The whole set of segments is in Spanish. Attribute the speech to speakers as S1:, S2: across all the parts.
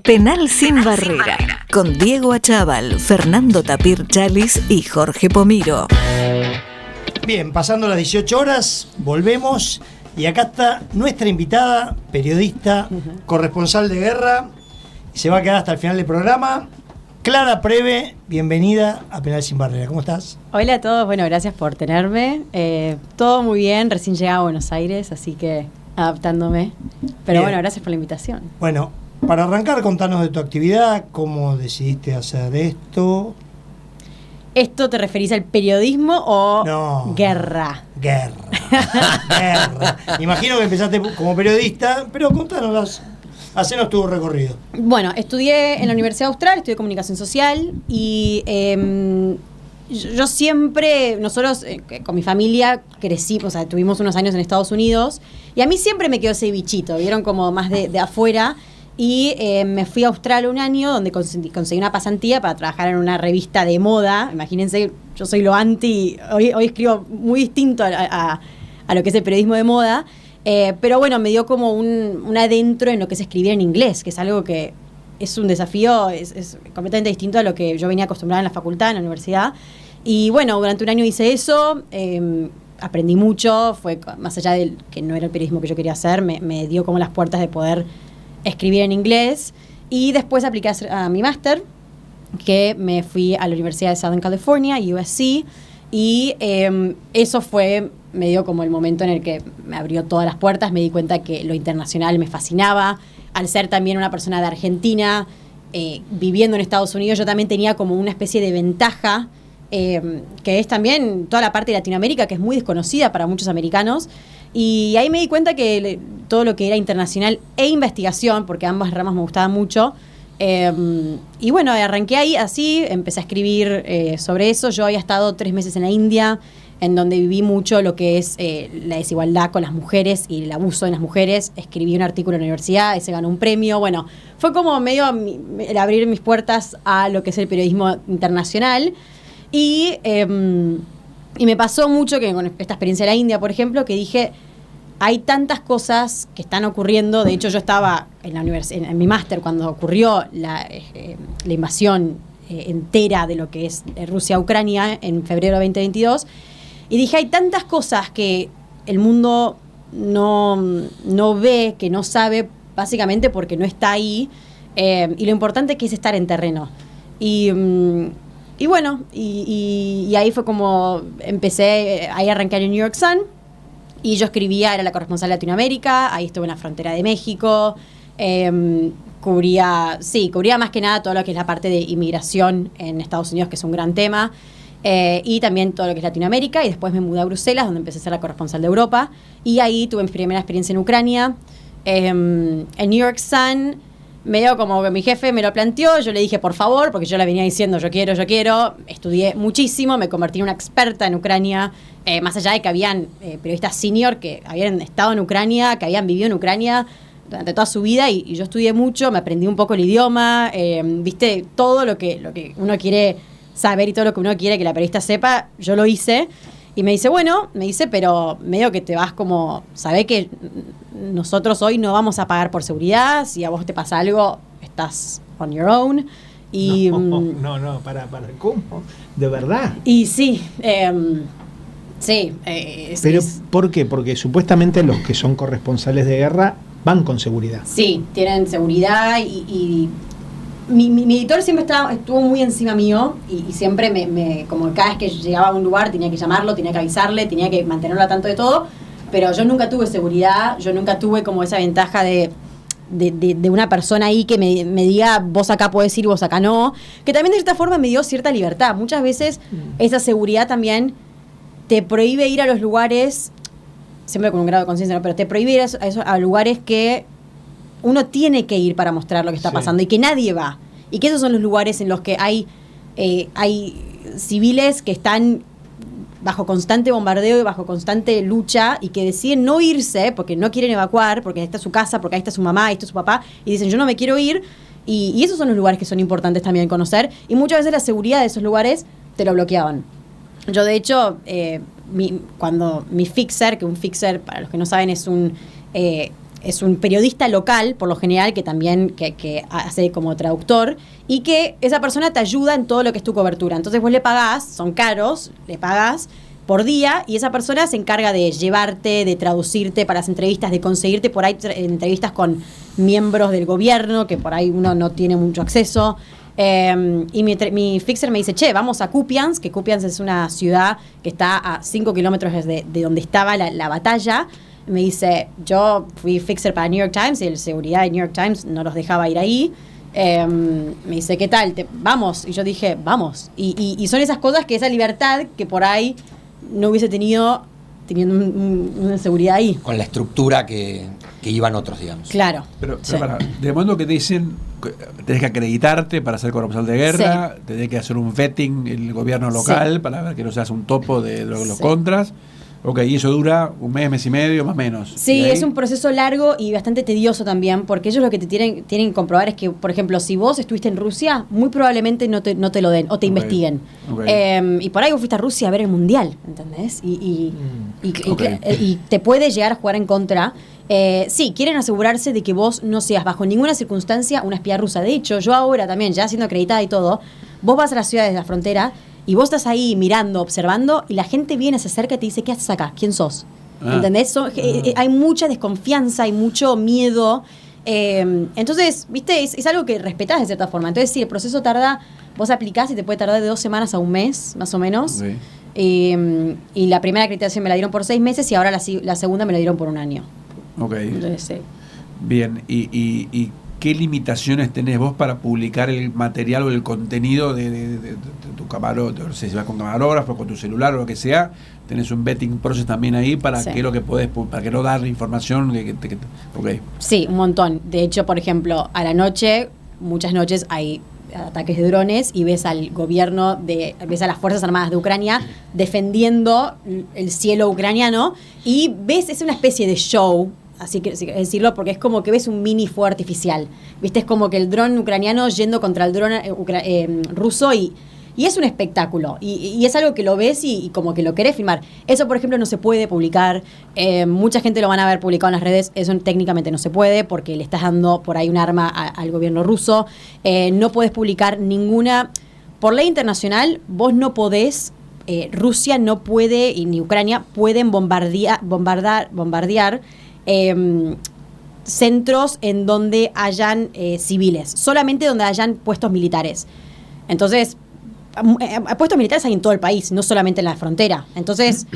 S1: Penal sin barrera, con Diego Achával, Fernando Tapir Chalis y Jorge Pomiro.
S2: Bien, pasando las 18 horas, volvemos y acá está nuestra invitada, periodista, corresponsal de guerra, se va a quedar hasta el final del programa. Clara Preve, bienvenida a Penal sin barrera, ¿cómo estás?
S3: Hola a todos, bueno, gracias por tenerme. Todo muy bien, recién llegado a Buenos Aires, así que adaptándome. Pero bueno, gracias por la invitación.
S2: Bueno, para arrancar, contanos de tu actividad, cómo decidiste hacer esto.
S3: ¿Esto te referís al periodismo o
S2: No,
S3: guerra?
S2: Guerra. Imagino que empezaste como periodista, pero contanos, hacenos tu recorrido.
S3: Bueno, estudié en la Universidad Austral, estudié comunicación social y yo siempre, nosotros con mi familia crecimos, o sea, tuvimos unos años en Estados Unidos y a mí siempre me quedó ese bichito, vieron como más de afuera. Y me fui a Australia un año donde conseguí una pasantía para trabajar en una revista de moda. Imagínense, yo soy lo anti, hoy escribo muy distinto a lo que es el periodismo de moda, pero bueno, me dio como un adentro en lo que es escribir en inglés, que es algo que es un desafío, es completamente distinto a lo que yo venía acostumbrada en la facultad, en la universidad. Y bueno, durante un año hice eso, aprendí mucho, fue más allá de que no era el periodismo que yo quería hacer, me dio como las puertas de poder escribir en inglés y después apliqué a mi máster, que me fui a la Universidad de Southern California, USC, y eso me dio como el momento en el que me abrió todas las puertas, me di cuenta que lo internacional me fascinaba, al ser también una persona de Argentina, viviendo en Estados Unidos, yo también tenía como una especie de ventaja, que es también toda la parte de Latinoamérica, que es muy desconocida para muchos americanos. Y ahí me di cuenta que todo lo que era internacional e investigación, porque ambas ramas me gustaban mucho, y bueno, arranqué ahí así, empecé a escribir sobre eso. Yo había estado 3 meses en la India, en donde viví mucho lo que es la desigualdad con las mujeres y el abuso de las mujeres. Escribí un artículo en la universidad, ese ganó un premio. Bueno, fue como medio el abrir mis puertas a lo que es el periodismo internacional. Y me pasó mucho que con esta experiencia de la India, por ejemplo, que dije, hay tantas cosas que están ocurriendo. De hecho, yo estaba en mi máster cuando ocurrió la invasión entera de lo que es Rusia a Ucrania en febrero de 2022. Y dije, hay tantas cosas que el mundo no ve, que no sabe, básicamente porque no está ahí. Y lo importante que es estar en terreno. Y bueno, y ahí fue como empecé, ahí arranqué en el New York Sun, y yo escribía, era la corresponsal de Latinoamérica, ahí estuve en la frontera de México, cubría más que nada todo lo que es la parte de inmigración en Estados Unidos, que es un gran tema, y también todo lo que es Latinoamérica, y después me mudé a Bruselas, donde empecé a ser la corresponsal de Europa, y ahí tuve mi primera experiencia en Ucrania. El New York Sun, medio como que mi jefe me lo planteó, yo le dije por favor, porque yo le venía diciendo yo quiero, estudié muchísimo, me convertí en una experta en Ucrania, más allá de que habían periodistas senior que habían estado en Ucrania, que habían vivido en Ucrania durante toda su vida, y yo estudié mucho, me aprendí un poco el idioma, viste, todo lo que uno quiere saber y todo lo que uno quiere que la periodista sepa, yo lo hice. Y me dice, pero medio que te vas como, sabés que nosotros hoy no vamos a pagar por seguridad, si a vos te pasa algo, estás on your own. Y,
S4: para, ¿cómo? ¿De verdad?
S3: Y sí,
S4: Pero, ¿por qué? Porque supuestamente los que son corresponsales de guerra van con seguridad.
S3: Sí, tienen seguridad y mi editor siempre estuvo muy encima mío y siempre como cada vez que llegaba a un lugar tenía que llamarlo, tenía que avisarle, tenía que mantenerlo al tanto de todo, pero yo nunca tuve seguridad, yo nunca tuve como esa ventaja de una persona ahí que me diga vos acá podés ir, vos acá no, que también de cierta forma me dio cierta libertad. Muchas veces esa seguridad también te prohíbe ir a los lugares, siempre con un grado de conciencia, ¿no? Pero te prohíbe ir a lugares que uno tiene que ir para mostrar lo que está pasando y que nadie va. Y que esos son los lugares en los que hay civiles que están bajo constante bombardeo y bajo constante lucha y que deciden no irse porque no quieren evacuar, porque ahí está su casa, porque ahí está su mamá, ahí está su papá, y dicen yo no me quiero ir. Y esos son los lugares que son importantes también conocer. Y muchas veces la seguridad de esos lugares te lo bloqueaban. Yo, de hecho, cuando mi fixer, que un fixer, para los que no saben, es un es un periodista local, por lo general, que también que hace como traductor, y que esa persona te ayuda en todo lo que es tu cobertura. Entonces vos le pagás, son caros, le pagás por día, y esa persona se encarga de llevarte, de traducirte para las entrevistas, de conseguirte por ahí entrevistas con miembros del gobierno, que por ahí uno no tiene mucho acceso. Y mi fixer me dice, che, vamos a Kupiansk, que Kupiansk es una ciudad que está a 5 kilómetros de donde estaba la batalla. Me dice, yo fui fixer para New York Times y el seguridad de New York Times no los dejaba ir ahí. Me dice, ¿qué tal? Vamos. Y yo dije, vamos. Y son esas cosas, que esa libertad que por ahí no hubiese teniendo una seguridad ahí.
S5: Con la estructura que iban otros, digamos.
S3: Claro.
S6: Pero de momento que te dicen, tenés que acreditarte para ser corresponsal de guerra, tenés que hacer un vetting en el gobierno local para ver que no seas un topo de los contras. Ok, y eso dura un mes y medio, más o menos.
S3: Sí, es un proceso largo y bastante tedioso también, porque ellos lo que te tienen que comprobar es que, por ejemplo, si vos estuviste en Rusia, muy probablemente no te lo den o te investiguen. Y por ahí vos fuiste a Rusia a ver el Mundial, ¿entendés? Y te puede llegar a jugar en contra. Sí, quieren asegurarse de que vos no seas bajo ninguna circunstancia una espía rusa. De hecho, yo ahora también, ya siendo acreditada y todo, vos vas a las ciudades de la frontera y vos estás ahí mirando, observando, y la gente viene, se acerca y te dice, ¿qué haces acá? ¿Quién sos? ¿Entendés? Hay mucha desconfianza, hay mucho miedo. Entonces, viste, es algo que respetás de cierta forma. Entonces, sí, el proceso tarda, vos aplicás y te puede tardar de 2 semanas a un mes, más o menos. Y la primera acreditación me la dieron por 6 meses y ahora la segunda me la dieron por 1 año.
S6: Ok.
S3: Entonces, sí.
S6: Bien, ¿y qué limitaciones tenés vos para publicar el material o el contenido de tu camarógrafo? No sé si vas con camarógrafo, con tu celular o lo que sea. Tenés un vetting process también ahí para qué es lo que podés, para que no dar información. Okay.
S3: Sí, un montón. De hecho, por ejemplo, a la noche, muchas noches hay ataques de drones y ves al gobierno, ves a las Fuerzas Armadas de Ucrania defendiendo el cielo ucraniano, y ves, es una especie de show, así que decirlo, porque es como que ves un mini fuego artificial, viste, es como que el dron ucraniano yendo contra el dron ruso, y es un espectáculo, y es algo que lo ves y como que lo querés filmar. Eso, por ejemplo, no se puede publicar. Mucha gente lo van a ver publicado en las redes. Eso técnicamente no se puede, porque le estás dando por ahí un arma al gobierno ruso. No podés publicar ninguna. Por ley internacional, vos no podés, Rusia no puede, y ni Ucrania pueden bombardear centros en donde hayan civiles, solamente donde hayan puestos militares. Entonces, puestos militares hay en todo el país, no solamente en la frontera. Entonces,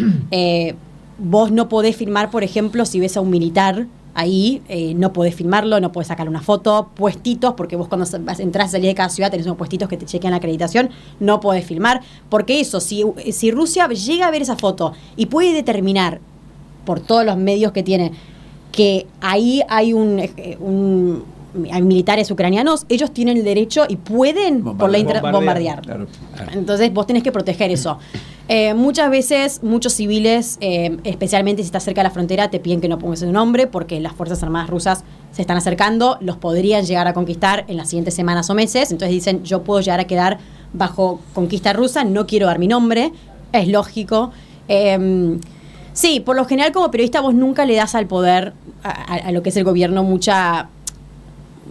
S3: vos no podés filmar, por ejemplo, si ves a un militar ahí, no podés filmarlo, no podés sacarle una foto, puestitos, porque vos cuando entras y salís de cada ciudad tenés unos puestitos que te chequean la acreditación, no podés filmar, porque eso, si Rusia llega a ver esa foto y puede determinar, por todos los medios que tiene, que ahí hay hay militares ucranianos, ellos tienen el derecho y pueden bombardear.
S6: Claro.
S3: Entonces vos tenés que proteger eso. Muchas veces, muchos civiles, especialmente si estás cerca de la frontera, te piden que no pongas su nombre, porque las Fuerzas Armadas rusas se están acercando, los podrían llegar a conquistar en las siguientes semanas o meses. Entonces dicen, yo puedo llegar a quedar bajo conquista rusa, no quiero dar mi nombre. Es lógico. Sí, por lo general, como periodista, vos nunca le das al poder, a lo que es el gobierno, mucha,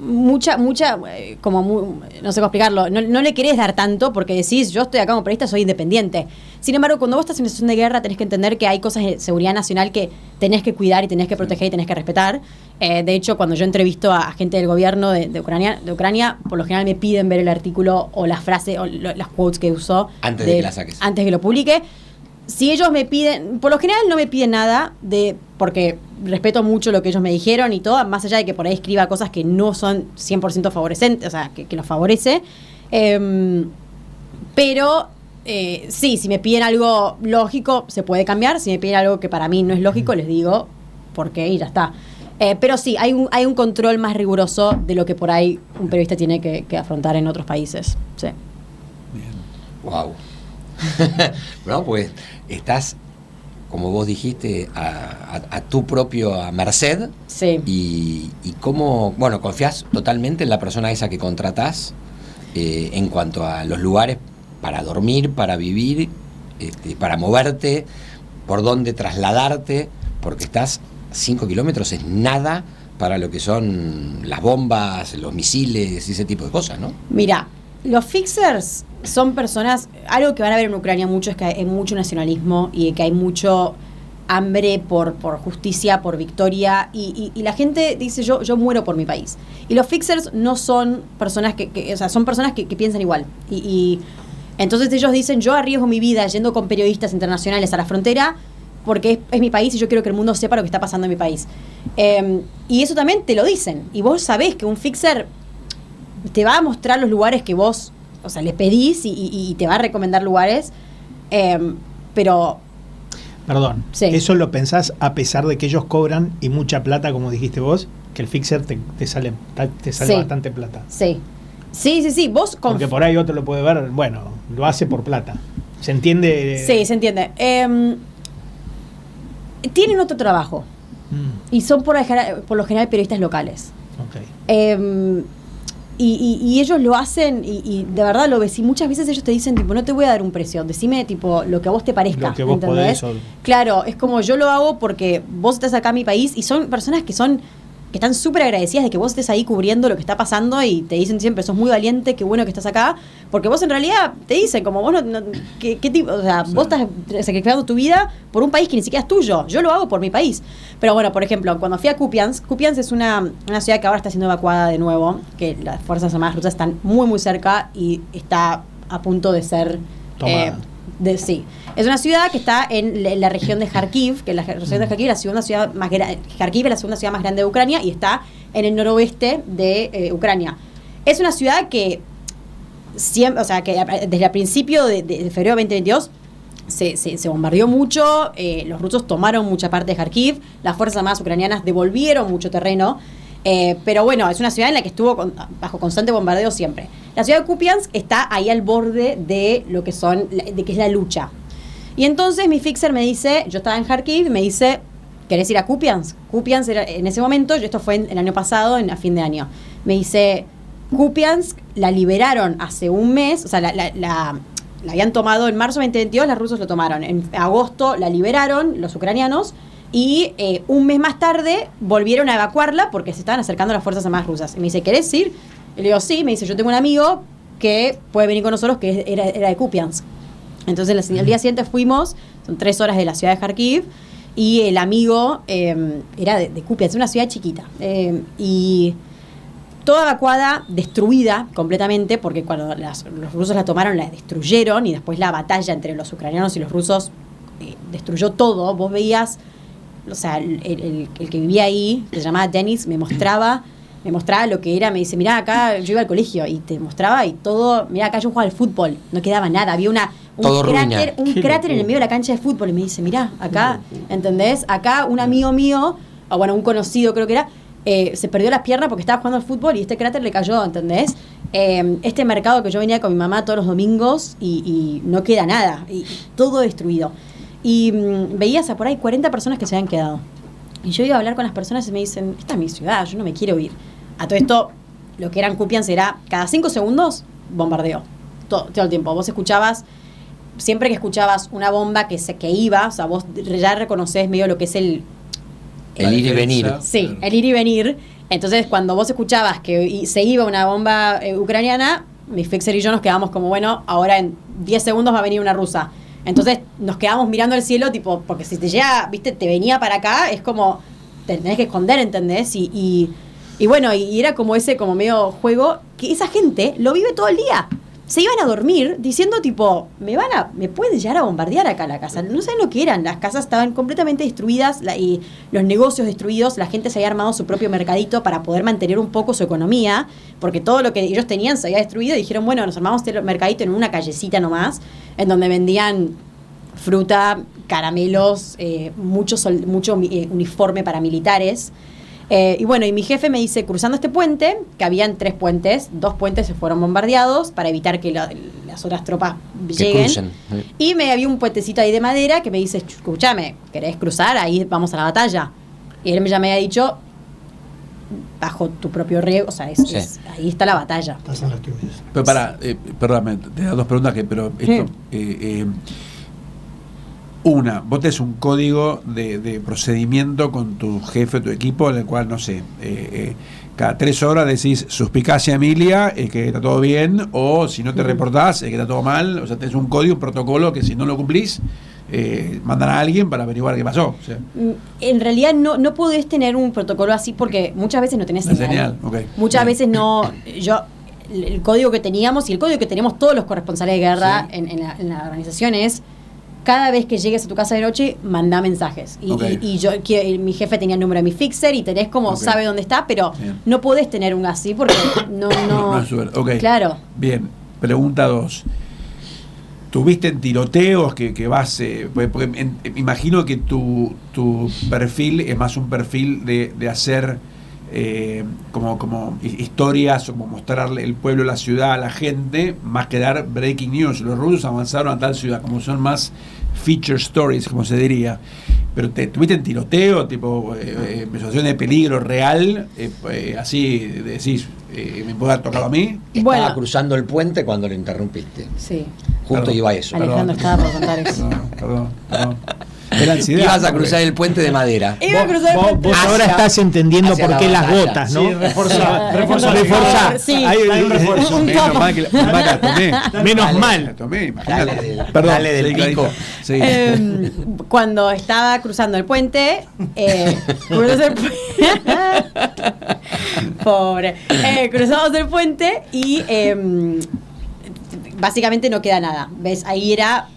S3: no sé cómo explicarlo, no le querés dar tanto, porque decís, yo estoy acá como periodista, soy independiente. Sin embargo, cuando vos estás en una situación de guerra, tenés que entender que hay cosas de seguridad nacional que tenés que cuidar y tenés que proteger y tenés que respetar. De hecho, cuando yo entrevisto a gente del gobierno de Ucrania, por lo general me piden ver el artículo o las frases o las quotes que usó
S5: antes de que la saques,
S3: antes que lo publique. Si ellos me piden, por lo general no me piden nada, porque respeto mucho lo que ellos me dijeron y todo, más allá de que por ahí escriba cosas que no son 100% favorecentes, o sea, que los favorece. Pero sí, si me piden algo lógico, se puede cambiar. Si me piden algo que para mí no es lógico, les digo por qué y ya está. Pero sí, hay un control más riguroso de lo que por ahí un periodista tiene que afrontar en otros países. Sí.
S5: Bien. Wow. Bueno, pues estás, como vos dijiste, a tu propio merced.
S3: Sí.
S5: Y cómo, bueno, confías totalmente en la persona esa que contratás, en cuanto a los lugares para dormir, para vivir, para moverte, por dónde trasladarte, porque estás 5 kilómetros, es nada para lo que son las bombas, los misiles y ese tipo de cosas, ¿no?
S3: Mira, los fixers son personas, algo que van a ver en Ucrania mucho es que hay mucho nacionalismo y que hay mucho hambre por justicia, por victoria, y la gente dice yo muero por mi país. Y los fixers no son personas o sea, son personas que piensan igual. Y entonces ellos dicen, yo arriesgo mi vida yendo con periodistas internacionales a la frontera porque es mi país y yo quiero que el mundo sepa lo que está pasando en mi país. Y eso también te lo dicen. Y vos sabés que un fixer te va a mostrar los lugares que vos, o sea, le pedís y te va a recomendar lugares, pero...
S4: Perdón,
S3: Sí.
S4: ¿eso lo pensás a pesar de que ellos cobran y mucha plata, como dijiste vos? Que el fixer te sale
S3: Sí.
S4: bastante plata.
S3: Sí. Sí. Vos
S4: Porque por ahí otro lo puede ver, bueno, lo hace por plata. ¿Se entiende?
S3: Sí, se entiende. Tienen otro trabajo y son por lo general periodistas locales.
S4: Ok.
S3: Y ellos lo hacen y de verdad lo ves. Y muchas veces ellos te dicen, tipo, no te voy a dar un precio, decime, tipo, lo que a vos te parezca.
S4: Lo que vos
S3: ¿entendés?
S4: podés.
S3: Claro, es como yo lo hago porque vos estás acá en mi país y son personas que están súper agradecidas de que vos estés ahí cubriendo lo que está pasando y te dicen siempre, sos muy valiente, qué bueno que estás acá, porque vos en realidad te dicen, como vos ¿qué tipo? O sea,
S6: Sí.
S3: vos estás sacrificando tu vida por un país que ni siquiera es tuyo. Yo lo hago por mi país. Pero bueno, por ejemplo, cuando fui a Kupiansk es una ciudad que ahora está siendo evacuada de nuevo, que las Fuerzas Armadas rusas están muy, muy cerca y está a punto de ser...
S4: Tomada.
S3: Sí. Es una ciudad que está en la región de Kharkiv, que la región de Kharkiv es la segunda ciudad más grande. Kharkiv es la segunda ciudad más grande de Ucrania y está en el noroeste de Ucrania. Es una ciudad que siempre, o sea, que desde el principio de febrero de 2022 se bombardeó mucho, los rusos tomaron mucha parte de Kharkiv, las fuerzas armadas ucranianas devolvieron mucho terreno. Pero bueno, es una ciudad en la que estuvo bajo constante bombardeo siempre. La ciudad de Kupiansk está ahí al borde de lo que de que es la lucha. Y entonces mi fixer me dice, yo estaba en Kharkiv, me dice, ¿querés ir a Kupiansk? Kupiansk era, en ese momento, esto fue el año pasado, a fin de año. Me dice, Kupiansk la liberaron hace un mes, o sea, la habían tomado en marzo de 2022, los rusos lo tomaron. En agosto la liberaron los ucranianos. Y un mes más tarde volvieron a evacuarla porque se estaban acercando las fuerzas armadas rusas. Y me dice, ¿querés ir? Y le digo, sí. Me dice, yo tengo un amigo que puede venir con nosotros que era de Kupiansk. Entonces el día siguiente fuimos, son 3 horas de la ciudad de Kharkiv, y el amigo era de Kupiansk, una ciudad chiquita. Y toda evacuada, destruida completamente, porque cuando los rusos la tomaron, la destruyeron, y después la batalla entre los ucranianos y los rusos destruyó todo. Vos veías... O sea, el que vivía ahí, que se llamaba Dennis, me mostraba lo que era, me dice, mirá, acá yo iba al colegio y te mostraba y todo, mirá, acá yo jugaba al fútbol, no quedaba nada, había un cráter en el medio de la cancha de fútbol y me dice, mirá, acá, ¿entendés? Acá un amigo mío, o bueno, un conocido creo que era, se perdió las piernas porque estaba jugando al fútbol y este cráter le cayó, ¿entendés? Este mercado que yo venía con mi mamá todos los domingos y no queda nada, y todo destruido. Y veías a por ahí 40 personas que se habían quedado. Y yo iba a hablar con las personas y me dicen, esta es mi ciudad, yo no me quiero ir. A todo esto, lo que eran Kupiansk era cada 5 segundos, bombardeo. Todo el tiempo. Vos escuchabas, siempre que escuchabas una bomba que iba, o sea, vos ya reconocés medio lo que es el
S5: ir y venir.
S3: Sí,
S6: Claro.
S3: el ir y venir. Entonces, cuando vos escuchabas que se iba una bomba ucraniana, mi fixer y yo nos quedamos como, bueno, ahora en 10 segundos va a venir una rusa. Entonces nos quedamos mirando el cielo, tipo, porque si te llega, viste, te venía para acá, es como, te tenés que esconder, ¿entendés? Y bueno, y era como ese, como medio juego, que esa gente lo vive todo el día. Se iban a dormir diciendo, tipo, me pueden llegar a bombardear acá la casa. No saben lo que eran, las casas estaban completamente destruidas y los negocios destruidos, la gente se había armado su propio mercadito para poder mantener un poco su economía, porque todo lo que ellos tenían se había destruido y dijeron, bueno, nos armamos este mercadito en una callecita nomás, en donde vendían fruta, caramelos, mucho uniforme para militares. Y bueno, y mi jefe me dice, cruzando este puente, que habían 3 puentes, 2 puentes se fueron bombardeados para evitar que las otras tropas lleguen.
S5: Crucen.
S3: Y había un puentecito ahí de madera que me dice, escúchame, ¿querés cruzar? Ahí vamos a la batalla. Y él ya me había dicho, bajo tu propio riesgo, o sea, ahí está la batalla.
S2: Estás en las tuyas.
S6: Pero perdóname, te da 2 preguntas pero esto, Vos tenés un código de procedimiento con tu jefe, tu equipo, en el cual, no sé, cada 3 horas decís suspicacia Emilia, que está todo bien, o si no te reportás, que está todo mal. O sea, tenés un código, un protocolo que si no lo cumplís, mandan a alguien para averiguar qué pasó. O sea,
S3: en realidad no podés tener un protocolo así porque muchas veces no tenés
S6: la
S3: señal.
S6: señal, ok.
S3: Muchas
S6: Bien.
S3: veces no. El código que teníamos y el código que tenemos todos los corresponsales de guerra
S6: Sí.
S3: en la organización es: cada vez que llegues a tu casa de noche, mandá mensajes. Y,
S6: Ok.
S3: mi jefe tenía el número de mi fixer y tenés como,
S6: Ok.
S3: sabe dónde está, pero
S6: Bien.
S3: no podés tener un así porque no.
S6: No es súper- ok.
S3: Claro.
S6: Bien, pregunta 2. ¿Tuviste en tiroteos que vas? Porque imagino que tu perfil es más un perfil de hacer como historias, o como mostrarle el pueblo, la ciudad a la gente, más que dar breaking news. Los rusos avanzaron a tal ciudad, como son más feature stories, como se diría. Pero tuviste en tiroteo, tipo situación de peligro real, así decís, ¿me puede haber tocado a mí?
S5: Estaba
S3: Bueno.
S5: cruzando el puente cuando lo interrumpiste.
S3: Sí.
S5: Justo
S6: Perdón.
S5: iba a eso.
S3: Alejandro estaba por contar eso.
S6: Perdón. Era ansiedad.
S5: Ibas a cruzar el puente de madera.
S3: Iba a cruzar el puente.
S4: Vos ahora
S5: Hacia-
S4: estás entendiendo
S5: hacia
S4: por
S5: la
S4: qué las
S5: batalla.
S4: botas, ¿no?
S2: Sí, reforzar.
S4: Reforzar.
S3: Sí.
S4: Hay
S2: un refuerzo.
S6: Menos mal que la tomé.
S4: Menos
S5: Dale.
S6: La
S4: mal.
S6: tomé, imagínate.
S5: Dale del
S6: sí,
S5: pico.
S6: Sí.
S3: Cuando estaba cruzando el puente, pobre, cruzamos el puente y básicamente no queda nada. ¿Ves? Ahí era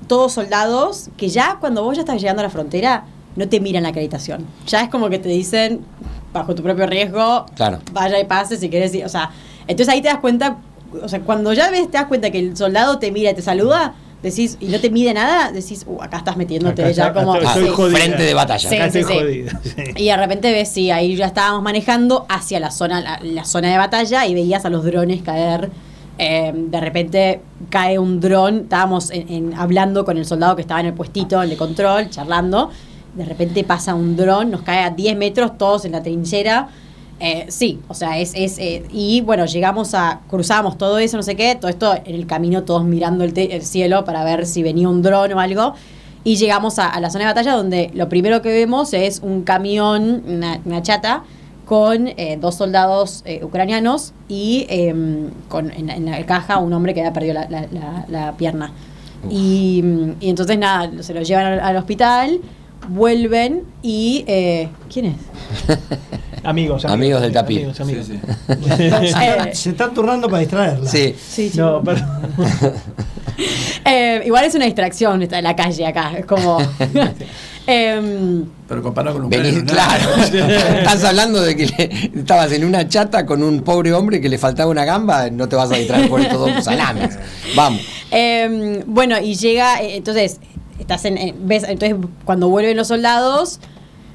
S3: todos soldados que ya cuando vos ya estás llegando a la frontera no te miran la acreditación. Ya es como que te dicen, bajo tu propio riesgo,
S5: Claro.
S3: vaya y pase si querés ir. O sea, entonces ahí te das cuenta, o sea, cuando ya ves, te das cuenta que el soldado te mira y te saluda, decís, y no te mide nada, decís, acá estás metiéndote
S4: Acá
S3: ya
S4: está-
S3: como...
S4: estoy
S3: sí.
S4: jodida.
S5: Frente de batalla.
S3: Sí,
S4: Acá
S3: sí,
S4: estoy
S3: sí.
S4: jodido. Sí.
S3: Y de repente ves, sí, ahí ya estábamos manejando hacia la zona de batalla y veías a los drones caer. De repente cae un dron, estábamos hablando con el soldado que estaba en el puestito, el de control, charlando. De repente pasa un dron, nos cae a 10 metros, todos en la trinchera. Sí, o sea, y bueno, cruzamos todo eso, no sé qué, todo esto en el camino, todos mirando el cielo para ver si venía un dron o algo. Y llegamos a la zona de batalla donde lo primero que vemos es un camión, una chata, con 2 soldados ucranianos y en la caja un hombre que había perdido la pierna. Y entonces nada, se lo llevan al hospital, vuelven y... ¿quién es?
S4: Amigos
S5: Amigos del tapir.
S4: amigos, amigos.
S6: Sí,
S2: Se están turnando para distraerla.
S5: Sí.
S3: Sí,
S4: No, pero
S3: igual es una distracción estar en la calle acá, es como...
S6: Pero comparado con un
S5: Venís,
S6: ucraniano,
S5: claro.
S6: nada.
S5: Estás hablando de que estabas en una chata con un pobre hombre que le faltaba una gamba, no te vas a distraer por estos 2 salames. Vamos.
S3: Bueno, y llega, entonces, ves, entonces cuando vuelven los soldados,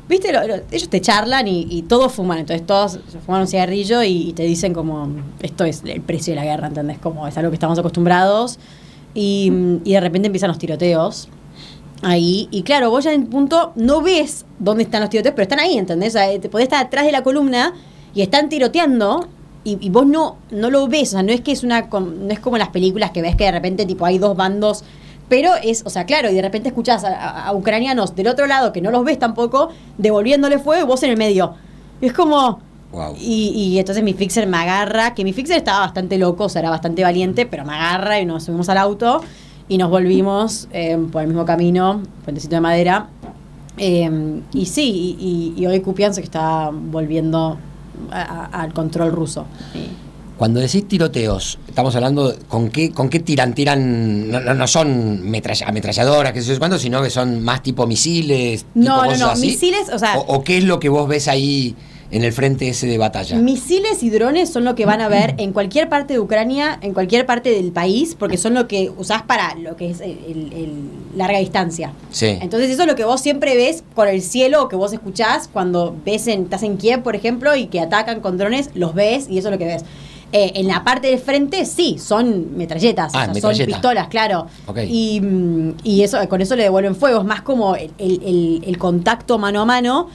S3: viste, ellos te charlan y todos fuman, entonces todos se fuman un cigarrillo y te dicen como, esto es el precio de la guerra, ¿entendés? Como es algo que estamos acostumbrados y de repente empiezan los tiroteos. Ahí, y claro, vos ya en un punto no ves dónde están los tiroteos, pero están ahí, ¿entendés? O sea, te podés estar atrás de la columna y están tiroteando y vos no lo ves, o sea, no es que no es como en las películas que ves que de repente tipo hay 2 bandos, pero o sea, claro, y de repente escuchás a ucranianos del otro lado que no los ves tampoco, devolviéndole fuego y vos en el medio. Y es como...
S5: Wow.
S3: Y entonces mi fixer me agarra, que mi fixer estaba bastante loco, o sea, era bastante valiente, pero me agarra y nos subimos al auto y nos volvimos por el mismo camino, puentecito de madera. Y sí, y hoy Kupiansk está volviendo al control ruso. Sí.
S5: Cuando decís tiroteos, estamos hablando con qué tiran, no son ametralladoras, que sé yo cuánto, sino que son más tipo misiles, tipo
S3: No,
S5: cosas así.
S3: misiles, o sea...
S5: o qué es lo que vos ves ahí en el frente ese de batalla.
S3: Misiles y drones son lo que van a ver en cualquier parte de Ucrania, en cualquier parte del país, porque son lo que usás para lo que es el larga distancia.
S5: Sí.
S3: Entonces eso es lo que vos siempre ves con el cielo, o que vos escuchás cuando estás en Kiev, por ejemplo, y que atacan con drones, los ves y eso es lo que ves. En la parte del frente, sí, son metralletas, o sea,
S5: metralleta.
S3: son pistolas, claro.
S5: Okay.
S3: Y eso, con eso le devuelven fuego, es más como el contacto mano a mano.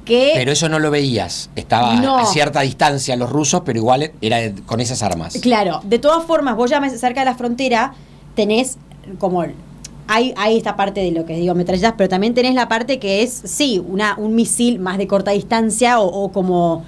S5: Pero eso no lo veías, estaba
S3: No.
S5: a cierta distancia los rusos, pero igual era con esas armas.
S3: Claro, de todas formas, vos ya cerca de la frontera tenés como hay esta parte de lo que digo, metralletas, pero también tenés la parte que es, sí, un misil más de corta distancia o como...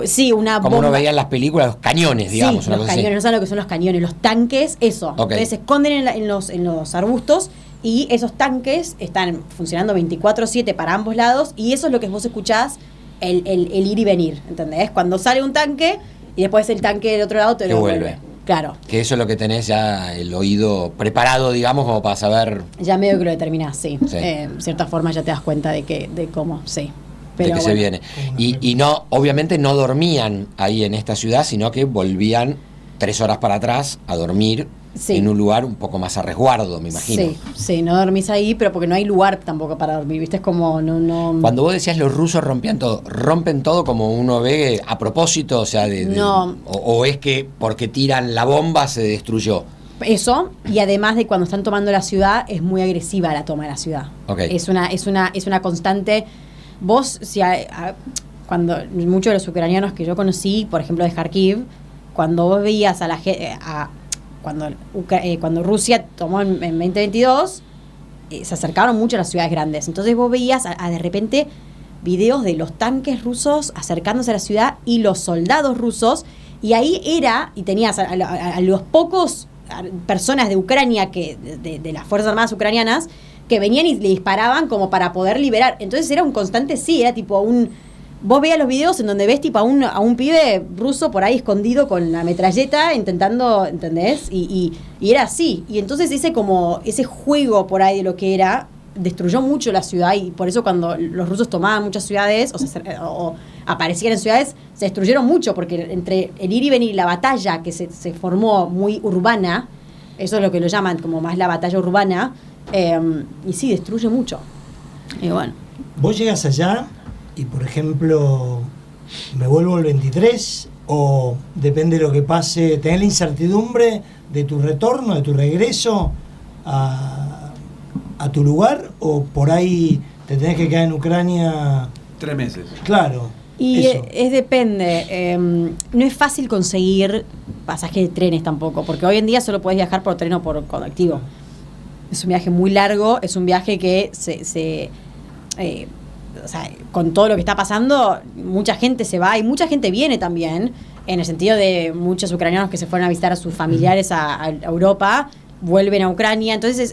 S3: Sí, una
S5: Como
S3: bomba.
S5: uno veía en las películas, los cañones, digamos.
S3: Sí,
S5: una
S3: los
S5: cosa así.
S3: cañones, no saben lo que son los cañones, los tanques, eso.
S5: Ok.
S3: Entonces se esconden en los arbustos y esos tanques están funcionando 24/7 para ambos lados y eso es lo que vos escuchás, el ir y venir, ¿entendés? Cuando sale un tanque y después el tanque del otro lado te
S5: Que
S3: lo
S5: vuelve.
S3: vuelve. Claro,
S5: Que eso es lo que tenés ya el oído preparado, digamos, como para saber
S3: ya medio que lo determinás, sí.
S5: Sí.
S3: En cierta forma ya te das cuenta de cómo, sí.
S5: de
S3: Pero
S5: que se
S3: bueno.
S5: viene. Y no, obviamente no dormían ahí en esta ciudad, sino que volvían 3 horas para atrás a dormir
S3: Sí.
S5: en un lugar un poco más a resguardo, me imagino.
S3: Sí, no dormís ahí, pero porque no hay lugar tampoco para dormir, ¿viste? Es como, no...
S5: Cuando vos decías los rusos rompen todo como uno ve a propósito, o sea,
S3: No.
S5: o es que porque tiran la bomba se destruyó.
S3: Eso, y además de cuando están tomando la ciudad, es muy agresiva la toma de la ciudad.
S5: Ok.
S3: Es una constante. Vos, cuando muchos de los ucranianos que yo conocí, por ejemplo de Kharkiv, cuando vos veías a la gente, cuando Rusia tomó en 2022, se acercaron mucho a las ciudades grandes. Entonces vos veías de repente videos de los tanques rusos acercándose a la ciudad y los soldados rusos, y ahí y tenías a los pocos personas de Ucrania, de las Fuerzas Armadas ucranianas, que venían y le disparaban como para poder liberar. Entonces era un constante, sí, era tipo vos veías los videos en donde ves tipo a un pibe ruso por ahí escondido con la metralleta intentando, ¿entendés? Y era así. Y entonces ese juego por ahí de lo que era, destruyó mucho la ciudad, y por eso cuando los rusos tomaban muchas ciudades o aparecían en ciudades, se destruyeron mucho, porque entre el ir y venir, la batalla que se formó muy urbana, eso es lo que lo llaman como más la batalla urbana, y sí, destruye mucho. Y bueno.
S2: Vos llegas allá y, por ejemplo, me vuelvo el 23, o depende de lo que pase, tenés la incertidumbre de tu retorno, de tu regreso a tu lugar, o por ahí te tenés que quedar en Ucrania.
S6: 3 meses.
S2: Claro.
S3: Y
S2: eso.
S3: depende. No es fácil conseguir pasaje de trenes tampoco, porque hoy en día solo podés viajar por tren o por colectivo. Es un viaje muy largo, es un viaje que o sea, con todo lo que está pasando, mucha gente se va y mucha gente viene también, en el sentido de muchos ucranianos que se fueron a visitar a sus familiares a Europa, vuelven a Ucrania. Entonces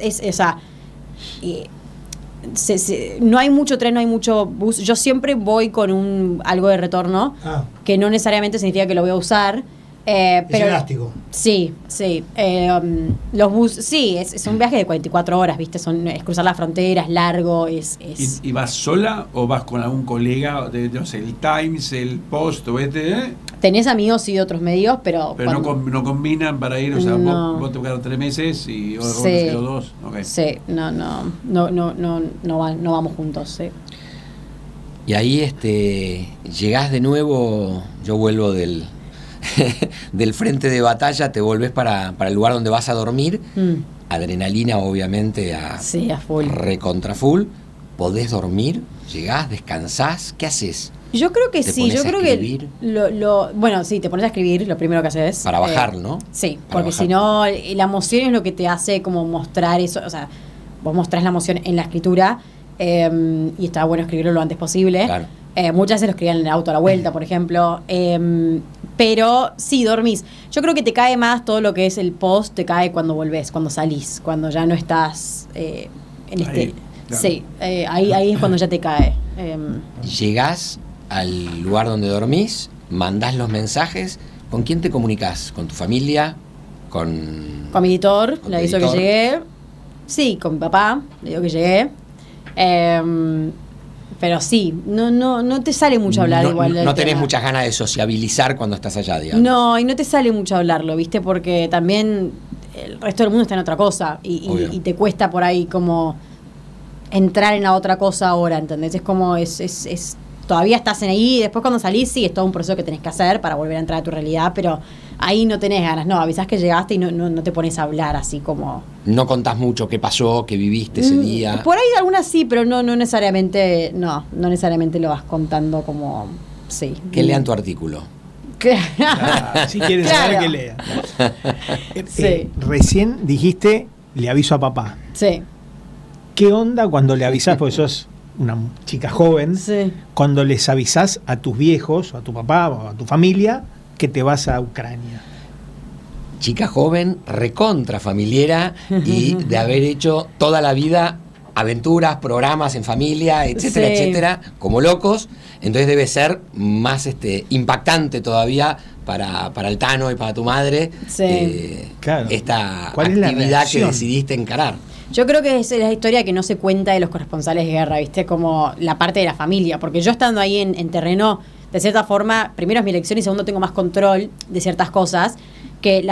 S3: no hay mucho tren, no hay mucho bus. Yo siempre voy con algo de retorno, que no necesariamente significa que lo voy a usar. Pero
S2: elástico.
S3: Sí. Los bus, sí, es un viaje de 44 horas, ¿viste? Es cruzar la frontera, es largo, es...
S6: ¿Y vas sola o vas con algún colega de, no sé, el Times, el Post o
S3: Tenés amigos y de otros medios, pero
S6: no combinan para ir, o sea,
S3: No.
S6: vos te quedaron 3 meses y vos
S3: Sí.
S6: te quedó 2. Okay.
S3: Sí, no vamos juntos, sí.
S5: Y ahí llegás de nuevo, yo vuelvo del frente de batalla, te volvés para el lugar donde vas a dormir. Adrenalina, obviamente,
S3: Sí, a full.
S5: recontra full. ¿Podés dormir? ¿Llegás? ¿Descansás? ¿Qué haces?
S3: Yo creo que
S5: ¿Te
S3: sí,
S5: pones
S3: yo
S5: a
S3: creo
S5: escribir?
S3: que bueno, sí, te pones a escribir, lo primero que haces.
S5: Para bajar, ¿no?
S3: Sí,
S5: Para
S3: porque
S5: bajar.
S3: si no, la emoción es lo que te hace como mostrar eso, o sea, vos mostrás la emoción en la escritura, y está bueno escribirlo lo antes posible.
S5: Claro.
S3: Muchas veces lo escribían en el auto a la vuelta, por ejemplo. Pero sí, dormís. Yo creo que te cae más todo lo que es el post, te cae cuando volvés, cuando salís, cuando ya no estás en
S6: Ahí, claro.
S3: Sí, ahí es cuando ya te cae.
S5: Llegás al lugar donde dormís, mandás los mensajes. ¿Con quién te comunicás? ¿Con tu familia? ¿Con
S3: Con mi editor,
S5: ¿Con
S3: le
S5: tu
S3: aviso que
S5: editor?
S3: llegué. Sí, con mi papá, le digo que llegué. Pero sí, no te sale mucho hablar
S5: no,
S3: igual del
S5: no tenés
S3: tema.
S5: muchas ganas de sociabilizar cuando estás allá, digamos.
S3: No, y no te sale mucho hablarlo, ¿viste? Porque también el resto del mundo está en otra cosa
S5: Obvio.
S3: y te cuesta por ahí como entrar en la otra cosa ahora, ¿entendés? Es como, todavía estás en ahí, y después cuando salís, sí, es todo un proceso que tenés que hacer para volver a entrar a tu realidad, pero ahí no tenés ganas, no, avisás que llegaste y no te pones a hablar así como...
S5: No contás mucho qué pasó, qué viviste ese día.
S3: Por ahí algunas sí, pero no necesariamente, no necesariamente lo vas contando como, sí.
S5: Que lean tu artículo.
S3: Claro.
S4: Si quieren
S3: Claro.
S4: saber, que lean.
S3: Sí.
S4: Recién dijiste le aviso a papá.
S3: Sí.
S4: ¿Qué onda cuando le avisás, porque sos una chica joven,
S3: Sí.
S4: cuando les avisás a tus viejos, o a tu papá, o a tu familia, que te vas a Ucrania?
S5: Chica joven, recontra familiera y de haber hecho toda la vida aventuras, programas en familia, etcétera,
S3: Sí.
S5: etcétera, como locos. Entonces debe ser más impactante todavía para el Tano y para tu madre
S3: Sí.
S4: Claro.
S5: esta
S4: ¿Cuál es la
S5: actividad que
S4: reacción?
S5: decidiste encarar.
S3: Yo creo que es la historia que no se cuenta de los corresponsales de guerra, ¿viste? Como la parte de la familia. Porque yo estando ahí en terreno, de cierta forma, primero es mi elección y segundo tengo más control de ciertas cosas. Que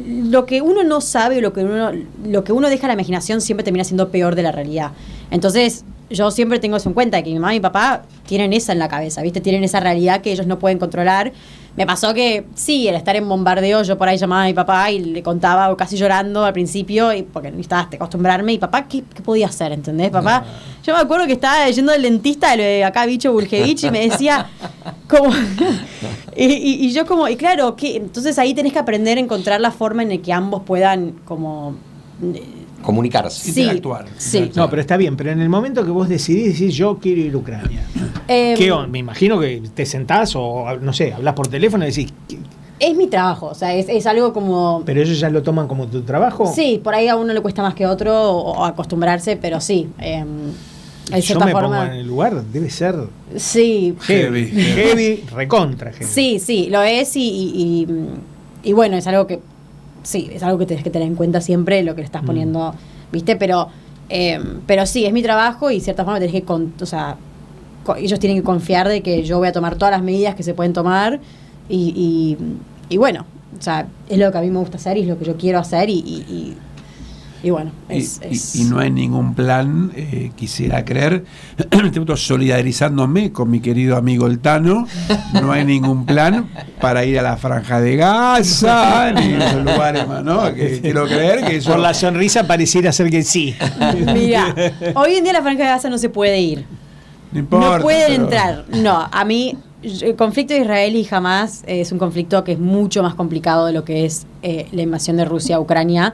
S3: lo que uno no sabe o lo que uno deja a la imaginación siempre termina siendo peor de la realidad. Entonces, yo siempre tengo eso en cuenta, que mi mamá y mi papá tienen esa en la cabeza, ¿viste? Tienen esa realidad que ellos no pueden controlar. Me pasó que, sí, el estar en bombardeo, yo por ahí llamaba a mi papá y le contaba casi llorando al principio, y porque necesitaba acostumbrarme, y papá, ¿qué podía hacer? ¿Entendés? Papá, yo me acuerdo que estaba yendo al dentista, acá Bicho Bulgevich, y me decía, como, y yo como, y claro, que entonces ahí tenés que aprender a encontrar la forma en la que ambos puedan, como...
S5: Comunicarse.
S3: Sí,
S6: Interactuar.
S3: sí.
S4: No, pero está bien, pero en el momento que vos decidís decir yo quiero ir a Ucrania, ¿qué onda? Me imagino que te sentás o, no sé, hablas por teléfono y decís,
S3: Es mi trabajo, o sea, es algo como...
S4: ¿pero ellos ya lo toman como tu trabajo?
S3: Sí, por ahí a uno le cuesta más que a otro o acostumbrarse, pero sí. De
S4: Yo
S3: cierta
S4: me
S3: forma.
S4: pongo en el lugar, debe ser
S3: Sí,
S6: Heavy.
S4: heavy, recontra heavy.
S3: sí, lo es y bueno, es algo que... Sí, es algo que tenés que tener en cuenta siempre, lo que le estás poniendo, ¿viste? Pero sí, es mi trabajo y de cierta forma tenés que... ellos tienen que confiar de que yo voy a tomar todas las medidas que se pueden tomar y bueno, o sea, es lo que a mí me gusta hacer y es lo que yo quiero hacer y bueno,
S6: Y no hay ningún plan, quisiera creer, estoy solidarizándome con mi querido amigo el Tano, no hay ningún plan para ir a la Franja de Gaza, ni en esos lugares más, ¿no? Que quiero creer que eso...
S4: Por la sonrisa pareciera ser que sí.
S3: Mira, hoy en día la Franja de Gaza no se puede ir.
S6: No importa.
S3: No pueden
S6: pero-
S3: entrar. No, a mí el conflicto de Israel y Hamas es un conflicto que es mucho más complicado de lo que es la invasión de Rusia a Ucrania.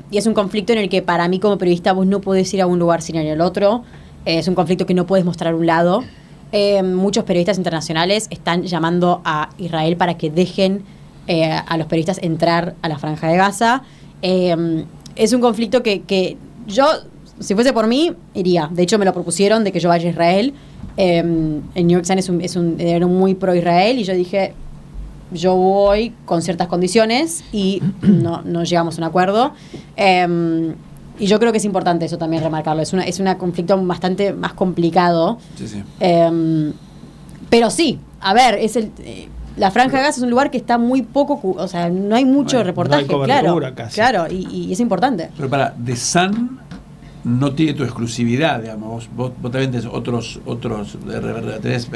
S3: Y es un conflicto en el que para mí como periodista vos no podés ir a un lugar sin ir al otro. Es un conflicto que no puedes mostrar un lado. Muchos periodistas internacionales están llamando a Israel para que dejen a los periodistas entrar a la Franja de Gaza. Es un conflicto que yo, si fuese por mí, iría. De hecho, me lo propusieron de que yo vaya a Israel. El New York Times es un diario muy pro-Israel y yo dije, yo voy con ciertas condiciones y no llegamos a un acuerdo. Y yo creo que es importante eso también remarcarlo. Es un conflicto bastante más complicado.
S6: Sí, sí.
S3: Pero sí, a ver, la Franja de Gaza es un lugar que está muy poco, o sea, no hay mucho
S6: No hay
S3: reportaje,
S4: cobertura
S3: claro,
S4: casi.
S3: claro, y es importante.
S6: Pero The Sun no tiene tu exclusividad, digamos. Vos también tenés tenés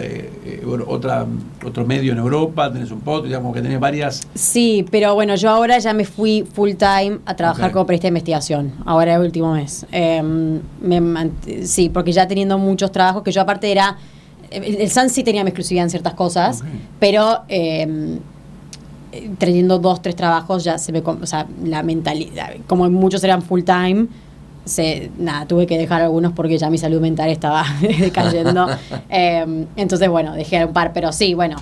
S6: otro medio en Europa, tenés un podcast, digamos que tenés varias.
S3: Sí, pero bueno, yo ahora ya me fui full time a trabajar
S6: Ok.
S3: como periodista de investigación, ahora el último mes. Sí, porque ya teniendo muchos trabajos, que yo aparte era... El Sun sí tenía mi exclusividad en ciertas cosas,
S6: Ok.
S3: pero teniendo 2-3 trabajos ya se me... O sea, la mentalidad, como muchos eran full time, tuve que dejar algunos porque ya mi salud mental estaba decayendo. Entonces, bueno, dejé un par, pero sí, bueno,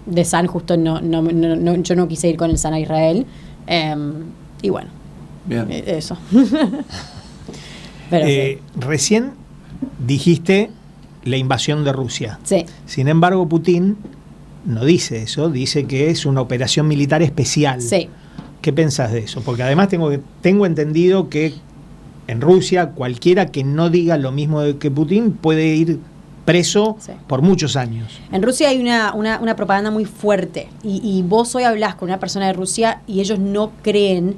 S3: de Sun justo yo no quise ir con el Sun a Israel. Y bueno,
S6: Bien.
S3: eso. Pero sí.
S4: Recién dijiste la invasión de Rusia.
S3: Sí.
S4: Sin embargo, Putin no dice eso, dice que es una operación militar especial.
S3: Sí.
S4: ¿Qué pensás de eso? Porque además tengo entendido que en Rusia cualquiera que no diga lo mismo que Putin puede ir preso
S3: Sí.
S4: por muchos años.
S3: En Rusia hay una propaganda muy fuerte y vos hoy hablás con una persona de Rusia y ellos no creen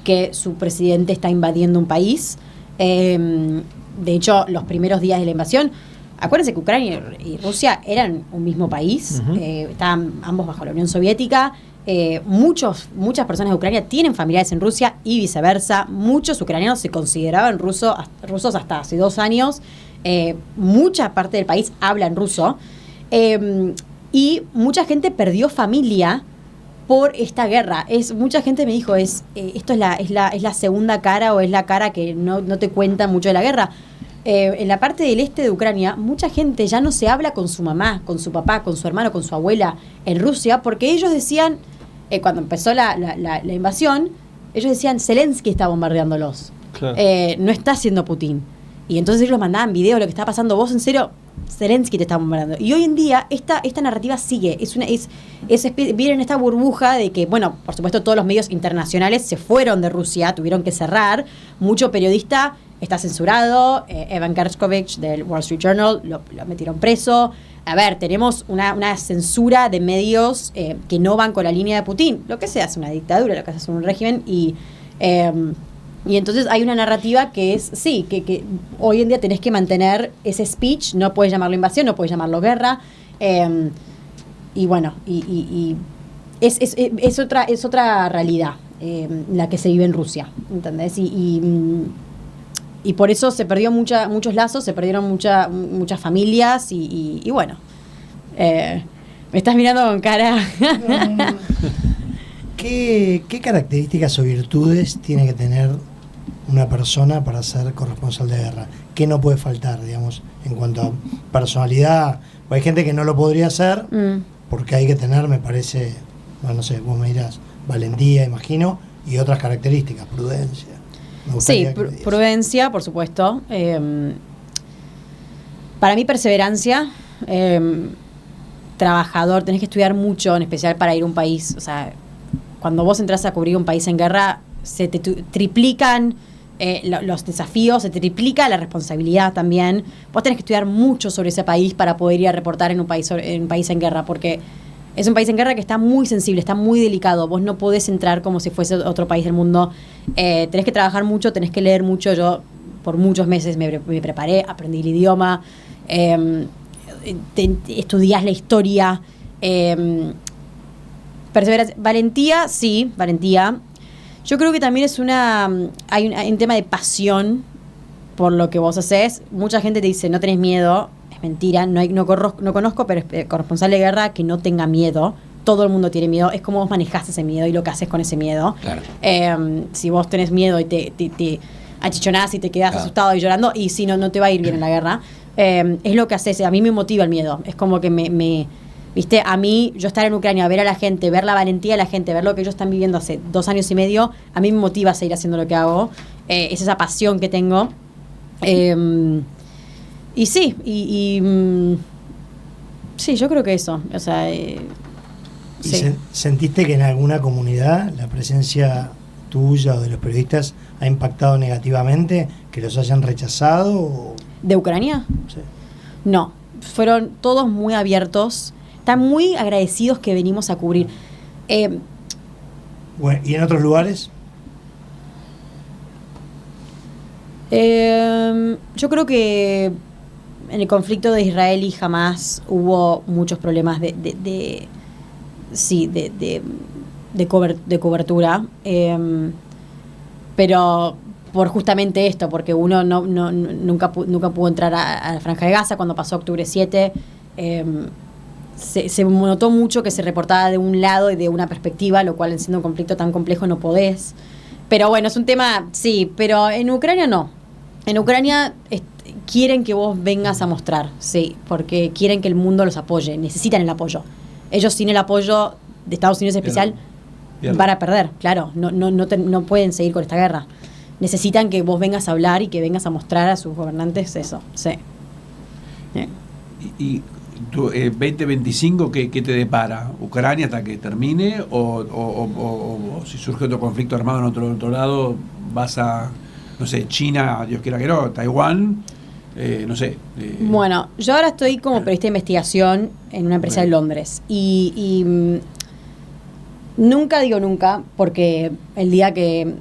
S3: que su presidente está invadiendo un país. De hecho, los primeros días de la invasión, acuérdense que Ucrania y Rusia eran un mismo país,
S4: Ujú.
S3: estaban ambos bajo la Unión Soviética. Muchas personas de Ucrania tienen familiares en Rusia y viceversa. Muchos ucranianos se consideraban rusos hasta hace 2 años. Mucha parte del país habla en ruso. Y mucha gente perdió familia por esta guerra. Mucha gente me dijo, esto es la segunda cara, o es la cara que no te cuenta mucho de la guerra. En la parte del este de Ucrania, mucha gente ya no se habla con su mamá, con su papá, con su hermano, con su abuela en Rusia, porque ellos decían, cuando empezó la invasión, ellos decían, Zelensky está bombardeándolos.
S4: Claro.
S3: No está haciendo Putin. Y entonces ellos mandaban videos de lo que está pasando. Vos, en serio, Zelensky te está bombardeando. Y hoy en día esta narrativa sigue. Viene en esta burbuja de que, bueno, por supuesto todos los medios internacionales se fueron de Rusia, tuvieron que cerrar. Mucho periodista está censurado. Evan Gershkovich del Wall Street Journal lo metieron preso. A ver, tenemos una censura de medios que no van con la línea de Putin. Lo que se hace una dictadura, lo que se hace un régimen. Y entonces hay una narrativa que es, sí, que hoy en día tenés que mantener ese speech. No puedes llamarlo invasión, no puedes llamarlo guerra. Y bueno, y es otra realidad la que se vive en Rusia, ¿entendés? Y por eso se perdió muchos lazos, se perdieron muchas familias y bueno, me estás mirando con cara.
S2: ¿Qué características o virtudes tiene que tener una persona para ser corresponsal de guerra? ¿Qué no puede faltar, digamos, en cuanto a personalidad? Pues hay gente que no lo podría hacer porque hay que tener, me parece, bueno, no sé, vos me dirás, valentía, imagino, y otras características, prudencia.
S3: Sí, prudencia, por supuesto. Para mí, perseverancia, trabajador, tenés que estudiar mucho, en especial para ir a un país. O sea, cuando vos entras a cubrir un país en guerra, se te triplican los desafíos, se te triplica la responsabilidad también. Vos tenés que estudiar mucho sobre ese país para poder ir a reportar en un país en guerra, porque es un país en guerra que está muy sensible, está muy delicado. Vos no podés entrar como si fuese otro país del mundo. Tenés que trabajar mucho, tenés que leer mucho. Yo por muchos meses me preparé, aprendí el idioma, estudiás la historia. Perseverancia, valentía, sí, valentía. Yo creo que también hay un tema de pasión por lo que vos haces. Mucha gente te dice, no tenés miedo. Es mentira, no conozco, pero es corresponsal de guerra que no tenga miedo. Todo el mundo tiene miedo. Es como vos manejás ese miedo y lo que haces con ese miedo. Claro. Si vos tenés miedo y te achichonás y te quedás asustado y llorando, y si no te va a ir bien en la guerra. Es lo que haces. A mí me motiva el miedo. Es como que viste, a mí, yo estar en Ucrania, ver a la gente, ver la valentía de la gente, ver lo que ellos están viviendo hace 2 años y medio, a mí me motiva a seguir haciendo lo que hago. Es esa pasión que tengo. Y sí, sí, yo creo que eso. O sea, sí.
S2: ¿Sentiste que en alguna comunidad la presencia tuya o de los periodistas ha impactado negativamente? ¿Que los hayan rechazado?
S3: ¿De Ucrania?
S2: Sí.
S3: No, fueron todos muy abiertos. Están muy agradecidos que venimos a cubrir.
S2: Bueno, ¿y en otros lugares?
S3: Yo creo que en el conflicto de Israel y Hamás hubo muchos problemas de cobertura, pero por justamente esto, porque uno nunca pudo entrar a la Franja de Gaza cuando pasó octubre 7. Se notó mucho que se reportaba de un lado y de una perspectiva, lo cual, siendo un conflicto tan complejo, no podés. Pero bueno, es un tema, sí, pero en Ucrania no. En Ucrania quieren que vos vengas a mostrar, sí, porque quieren que el mundo los apoye, necesitan el apoyo. Ellos, sin el apoyo de Estados Unidos en especial, van a perder, claro, no pueden seguir con esta guerra. Necesitan que vos vengas a hablar y que vengas a mostrar a sus gobernantes eso, sí.
S6: Y tu 2025, ¿qué te depara? ¿Ucrania hasta que termine? ¿O si surge otro conflicto armado en otro lado, vas a, no sé, China, Dios quiera que no, Taiwán, no sé?
S3: Bueno, yo ahora estoy como periodista de investigación en una empresa de Londres. Y nunca digo nunca, porque el día que...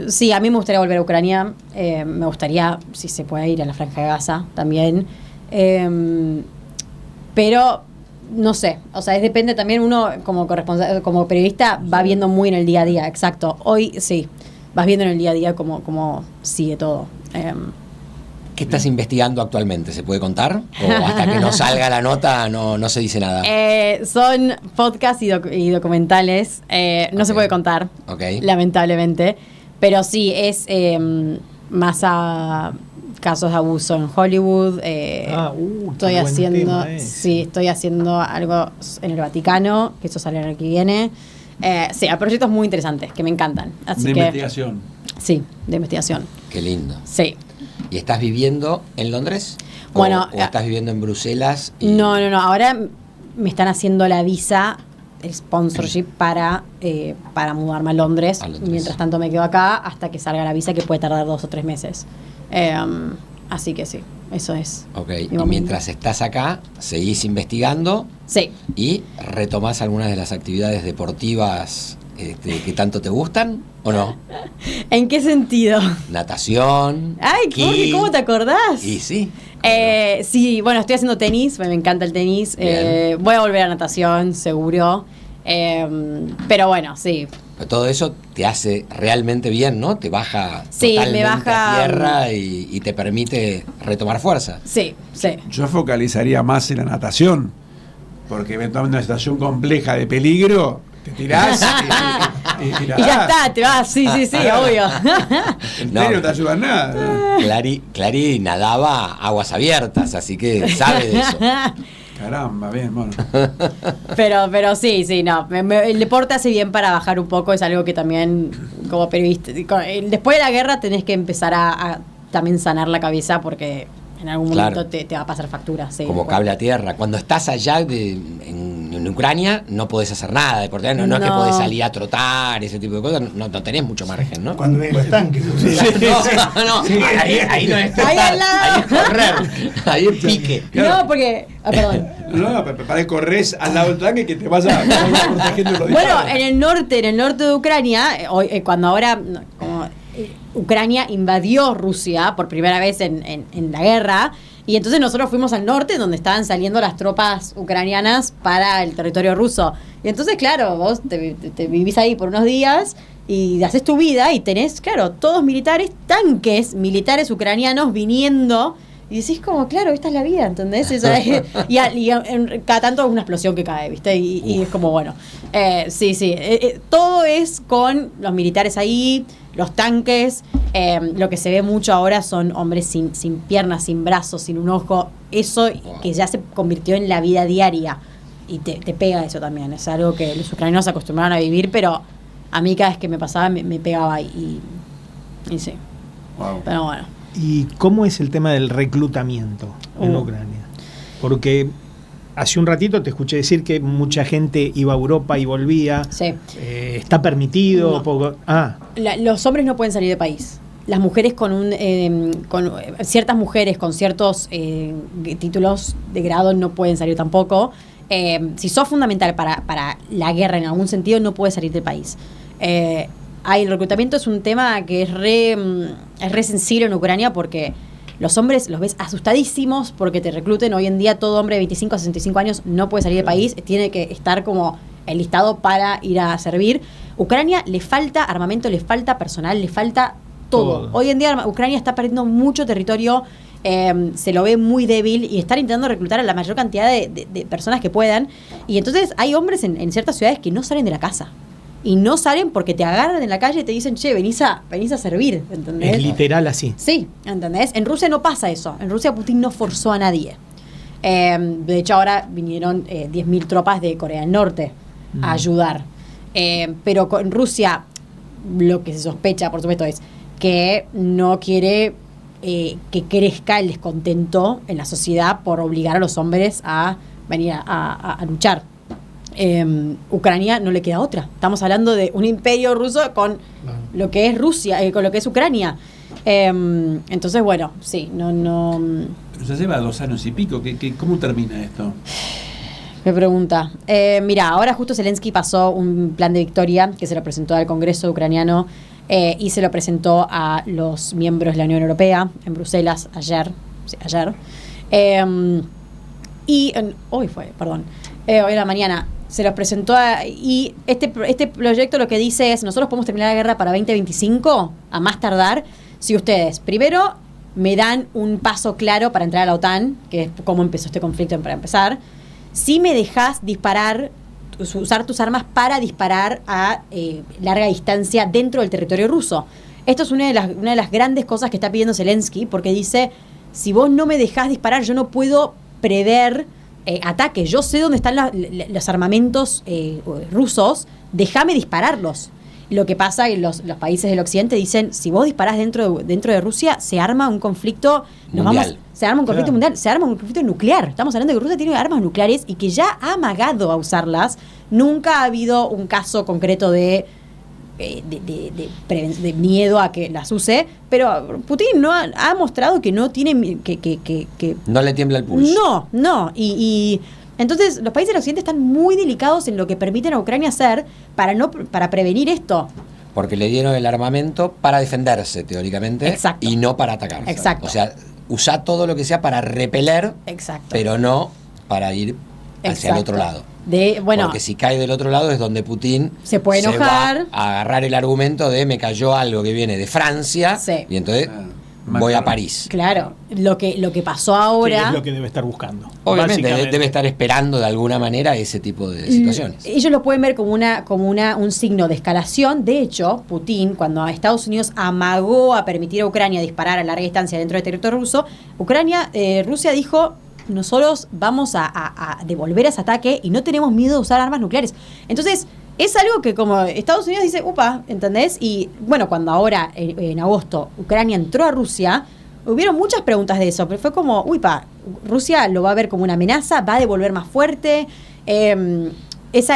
S3: sí, a mí me gustaría volver a Ucrania. Me gustaría, si se puede, ir a la Franja de Gaza también. Pero no sé, o sea, depende también. Uno como corresponsal, como periodista, va viendo muy en el día a día. Exacto, hoy sí, vas viendo en el día a día cómo sigue todo.
S5: ¿Qué estás investigando actualmente? ¿Se puede contar? ¿O hasta que no salga la nota no se dice nada?
S3: Son podcasts y documentales. No se puede contar, lamentablemente. Pero sí, es más a casos de abuso en Hollywood. Estoy haciendo algo en el Vaticano, que eso sale el año que viene. Sí, hay proyectos muy interesantes que me encantan. Así
S6: de investigación.
S3: Sí, de investigación.
S5: Qué lindo.
S3: Sí.
S5: ¿Y estás viviendo en Londres?
S3: Bueno,
S5: ¿O estás viviendo en Bruselas?
S3: No. Ahora me están haciendo la visa, el sponsorship para mudarme a Londres. Mientras tanto me quedo acá hasta que salga la visa, que puede tardar 2 o 3 meses. Así que sí, eso es.
S5: Ok, y mientras estás acá, seguís investigando.
S3: Sí.
S5: ¿Y retomás algunas de las actividades deportivas que tanto te gustan o no?
S3: ¿En qué sentido?
S5: Natación.
S3: Ay, Jorge, ¿cómo te acordás?
S5: Y sí.
S3: Sí, bueno, estoy haciendo tenis, me encanta el tenis. Voy a volver a natación, seguro. Pero bueno, sí.
S5: Pero todo eso te hace realmente bien, ¿no? Te baja
S3: me baja
S5: a tierra y te permite retomar fuerza.
S3: Sí.
S6: Yo focalizaría más en la natación, porque eventualmente una situación compleja de peligro, te tirás y
S3: ya está, te vas, sí, obvio.
S6: En serio no te ayuda en nada.
S5: Clary nadaba aguas abiertas, así que sabe de eso.
S6: Caramba, bien, bueno.
S3: Pero sí, no. El deporte hace bien para bajar un poco, es algo que también, como periodista, después de la guerra tenés que empezar a también sanar la cabeza, porque en algún momento te va a pasar factura. Sí,
S5: como cable a tierra. Cuando estás allá en Ucrania, no podés hacer nada deportivo. No es que podés salir a trotar, ese tipo de cosas. No tenés mucho margen, ¿no?
S2: Cuando ven los tanques.
S5: No. Ahí no es trotar,
S3: ahí al lado.
S5: ahí es correr. Ahí es pique.
S3: No, porque... perdón.
S6: No, para correr al lado del tanque que te vas a protegiendo los disparos.
S3: Bueno, en el norte de Ucrania, cuando ahora... Ucrania invadió Rusia por primera vez en la guerra, y entonces nosotros fuimos al norte donde estaban saliendo las tropas ucranianas para el territorio ruso. Y entonces, claro, vos te vivís ahí por unos días y haces tu vida y tenés, claro, todos militares, tanques militares ucranianos viniendo. Y decís como, claro, esta es la vida, ¿entendés? Y cada tanto es una explosión que cae, ¿viste? Y es como, bueno, sí. Todo es con los militares ahí, los tanques. Lo que se ve mucho ahora son hombres sin piernas, sin brazos, sin un ojo. Eso que ya se convirtió en la vida diaria. Y te pega eso también. Es algo que los ucranianos se acostumbraron a vivir, pero a mí cada vez que me pasaba me pegaba y sí.
S6: Wow.
S3: Pero bueno.
S4: ¿Y cómo es el tema del reclutamiento en Ucrania? Porque hace un ratito te escuché decir que mucha gente iba a Europa y volvía.
S3: Sí.
S4: ¿Está permitido?
S3: No. Los hombres no pueden salir del país. Las mujeres con ciertas mujeres con ciertos títulos de grado no pueden salir tampoco. Si sos fundamental para la guerra en algún sentido, no puedes salir del país. El reclutamiento es un tema que es re sensible en Ucrania, porque los hombres los ves asustadísimos porque te recluten. Hoy en día todo hombre de 25 a 65 años no puede salir del país, tiene que estar como enlistado para ir a servir. Ucrania le falta armamento, le falta personal, le falta todo. Hoy en día Ucrania está perdiendo mucho territorio, se lo ve muy débil y están intentando reclutar a la mayor cantidad de personas que puedan. Y entonces hay hombres en ciertas ciudades que no salen de la casa. Y no salen porque te agarran en la calle y te dicen, che, venís a servir, ¿entendés?
S4: Es literal así.
S3: Sí, ¿entendés? En Rusia no pasa eso. En Rusia Putin no forzó a nadie. De hecho, ahora vinieron 10.000 tropas de Corea del Norte a ayudar. Pero en Rusia lo que se sospecha, por supuesto, es que no quiere que crezca el descontento en la sociedad por obligar a los hombres a venir a luchar. Ucrania no le queda otra. Estamos hablando de un imperio ruso con lo que es Rusia, con lo que es Ucrania. Entonces, bueno, sí, no.
S6: Pero ya lleva 2 años y pico. ¿Cómo termina esto?
S3: Me pregunta. Mira, ahora justo Zelensky pasó un plan de victoria que se lo presentó al Congreso ucraniano y se lo presentó a los miembros de la Unión Europea en Bruselas ayer. Hoy en la mañana. Se los presentó y este proyecto lo que dice es: nosotros podemos terminar la guerra para 2025, a más tardar, si ustedes primero me dan un paso claro para entrar a la OTAN, que es cómo empezó este conflicto para empezar, si me dejas disparar, usar tus armas para disparar a larga distancia dentro del territorio ruso. Esto es una de las grandes cosas que está pidiendo Zelensky, porque dice, si vos no me dejás disparar, yo no puedo prever ataques. Yo sé dónde están los armamentos rusos, déjame dispararlos. Lo que pasa es que los países del occidente dicen, si vos disparás dentro de Rusia, se arma un conflicto mundial. Se arma un conflicto mundial, se arma un conflicto nuclear. Estamos hablando de que Rusia tiene armas nucleares y que ya ha amagado a usarlas. Nunca ha habido un caso concreto de miedo a que las use, pero Putin no ha mostrado que no tiene que
S5: no le tiembla el pulso.
S3: No. Y entonces los países del occidente están muy delicados en lo que permiten a Ucrania hacer para prevenir esto.
S5: Porque le dieron el armamento para defenderse, teóricamente.
S3: Exacto.
S5: Y no para atacar.
S3: Exacto.
S5: O sea, usa todo lo que sea para repeler,
S3: exacto,
S5: pero no para ir hacia el otro lado. Porque si cae del otro lado es donde Putin
S3: se puede enojar,
S5: va a agarrar el argumento de me cayó algo que viene de Francia,
S3: sí,
S5: y entonces voy a París.
S3: Claro, lo que pasó ahora...
S4: Sí, es lo que debe estar buscando.
S5: Obviamente debe estar esperando de alguna manera ese tipo de situaciones.
S3: Ellos lo pueden ver como un signo de escalación. De hecho, Putin, cuando Estados Unidos amagó a permitir a Ucrania disparar a larga distancia dentro del territorio ruso, Rusia dijo, nosotros vamos a devolver ese ataque y no tenemos miedo de usar armas nucleares. Entonces, es algo que como Estados Unidos dice, upa, ¿entendés? Y bueno, cuando ahora, en agosto, Ucrania entró a Rusia, hubieron muchas preguntas de eso, pero fue como, Rusia lo va a ver como una amenaza, va a devolver más fuerte. Esa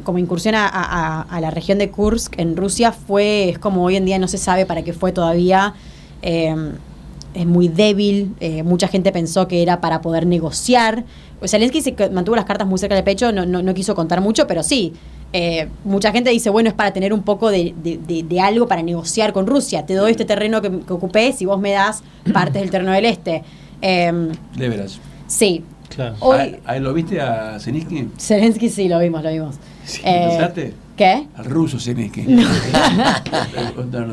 S3: como incursión a la región de Kursk en Rusia es como hoy en día no se sabe para qué fue todavía. Es muy débil, mucha gente pensó que era para poder negociar. Zelensky se mantuvo las cartas muy cerca del pecho, no quiso contar mucho, pero sí, mucha gente dice, bueno, es para tener un poco de algo para negociar con Rusia. Te doy este terreno que ocupé si vos me das partes del terreno del este.
S6: De veras.
S3: Sí.
S4: Claro.
S6: ¿A él lo viste a Zelensky?
S3: Zelensky sí, lo vimos.
S6: Sí, ¿pensaste?
S3: ¿Qué?
S6: Al ruso Zelensky.
S3: No.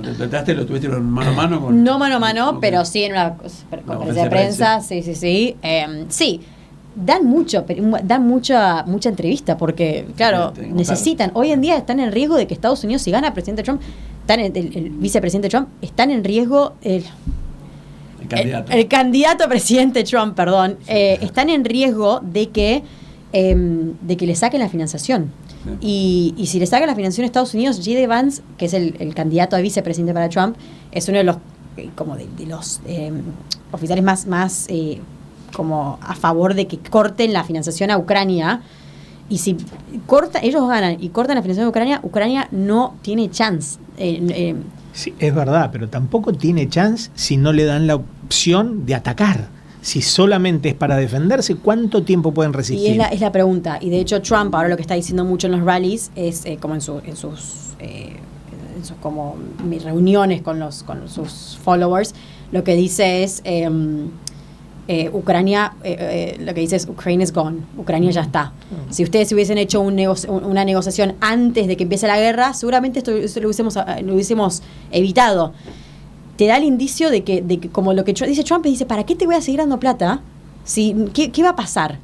S6: ¿Te trataste? ¿Lo tuviste mano a mano?
S3: No mano a mano, pero sí en una conferencia de prensa. Sí. Sí. Dan mucha entrevista porque, claro, necesitan. Hoy en día están en riesgo de que Estados Unidos, si gana el presidente Trump, el vicepresidente Trump, están en riesgo. El candidato a presidente Trump, perdón, están en riesgo de que le saquen la financiación. Sí. Y si le sacan la financiación a Estados Unidos, J.D. Vance, que es el candidato a vicepresidente para Trump, es uno de los oficiales más como a favor de que corten la financiación a Ucrania. Y si ellos ganan y cortan la financiación a Ucrania no tiene chance.
S4: Sí, es verdad, pero tampoco tiene chance si no le dan la opción de atacar. Si solamente es para defenderse, ¿cuánto tiempo pueden resistir?
S3: Y es la pregunta. Y de hecho Trump ahora lo que está diciendo mucho en los rallies es como en sus como reuniones con sus followers, lo que dice es Ucrania, lo que dice es Ukraine is gone, Ucrania ya está. Si ustedes hubiesen hecho una negociación antes de que empiece la guerra, seguramente esto lo hubiésemos evitado. Te da el indicio de que como lo que dice Trump, dice, ¿para qué te voy a seguir dando plata? ¿Qué va a pasar?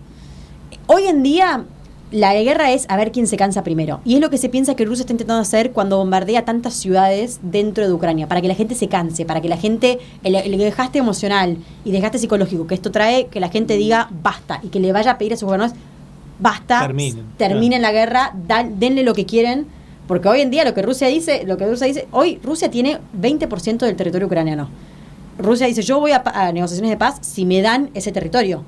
S3: Hoy en día la guerra es a ver quién se cansa primero. Y es lo que se piensa que Rusia está intentando hacer cuando bombardea tantas ciudades dentro de Ucrania, para que la gente se canse, para que la gente, el desgaste emocional y desgaste psicológico que esto trae, que la gente diga basta y que le vaya a pedir a sus gobernadores basta, terminen la guerra, denle lo que quieren. Porque hoy en día lo que Rusia dice, hoy Rusia tiene 20% del territorio ucraniano. Rusia dice, yo voy a negociaciones de paz si me dan ese territorio.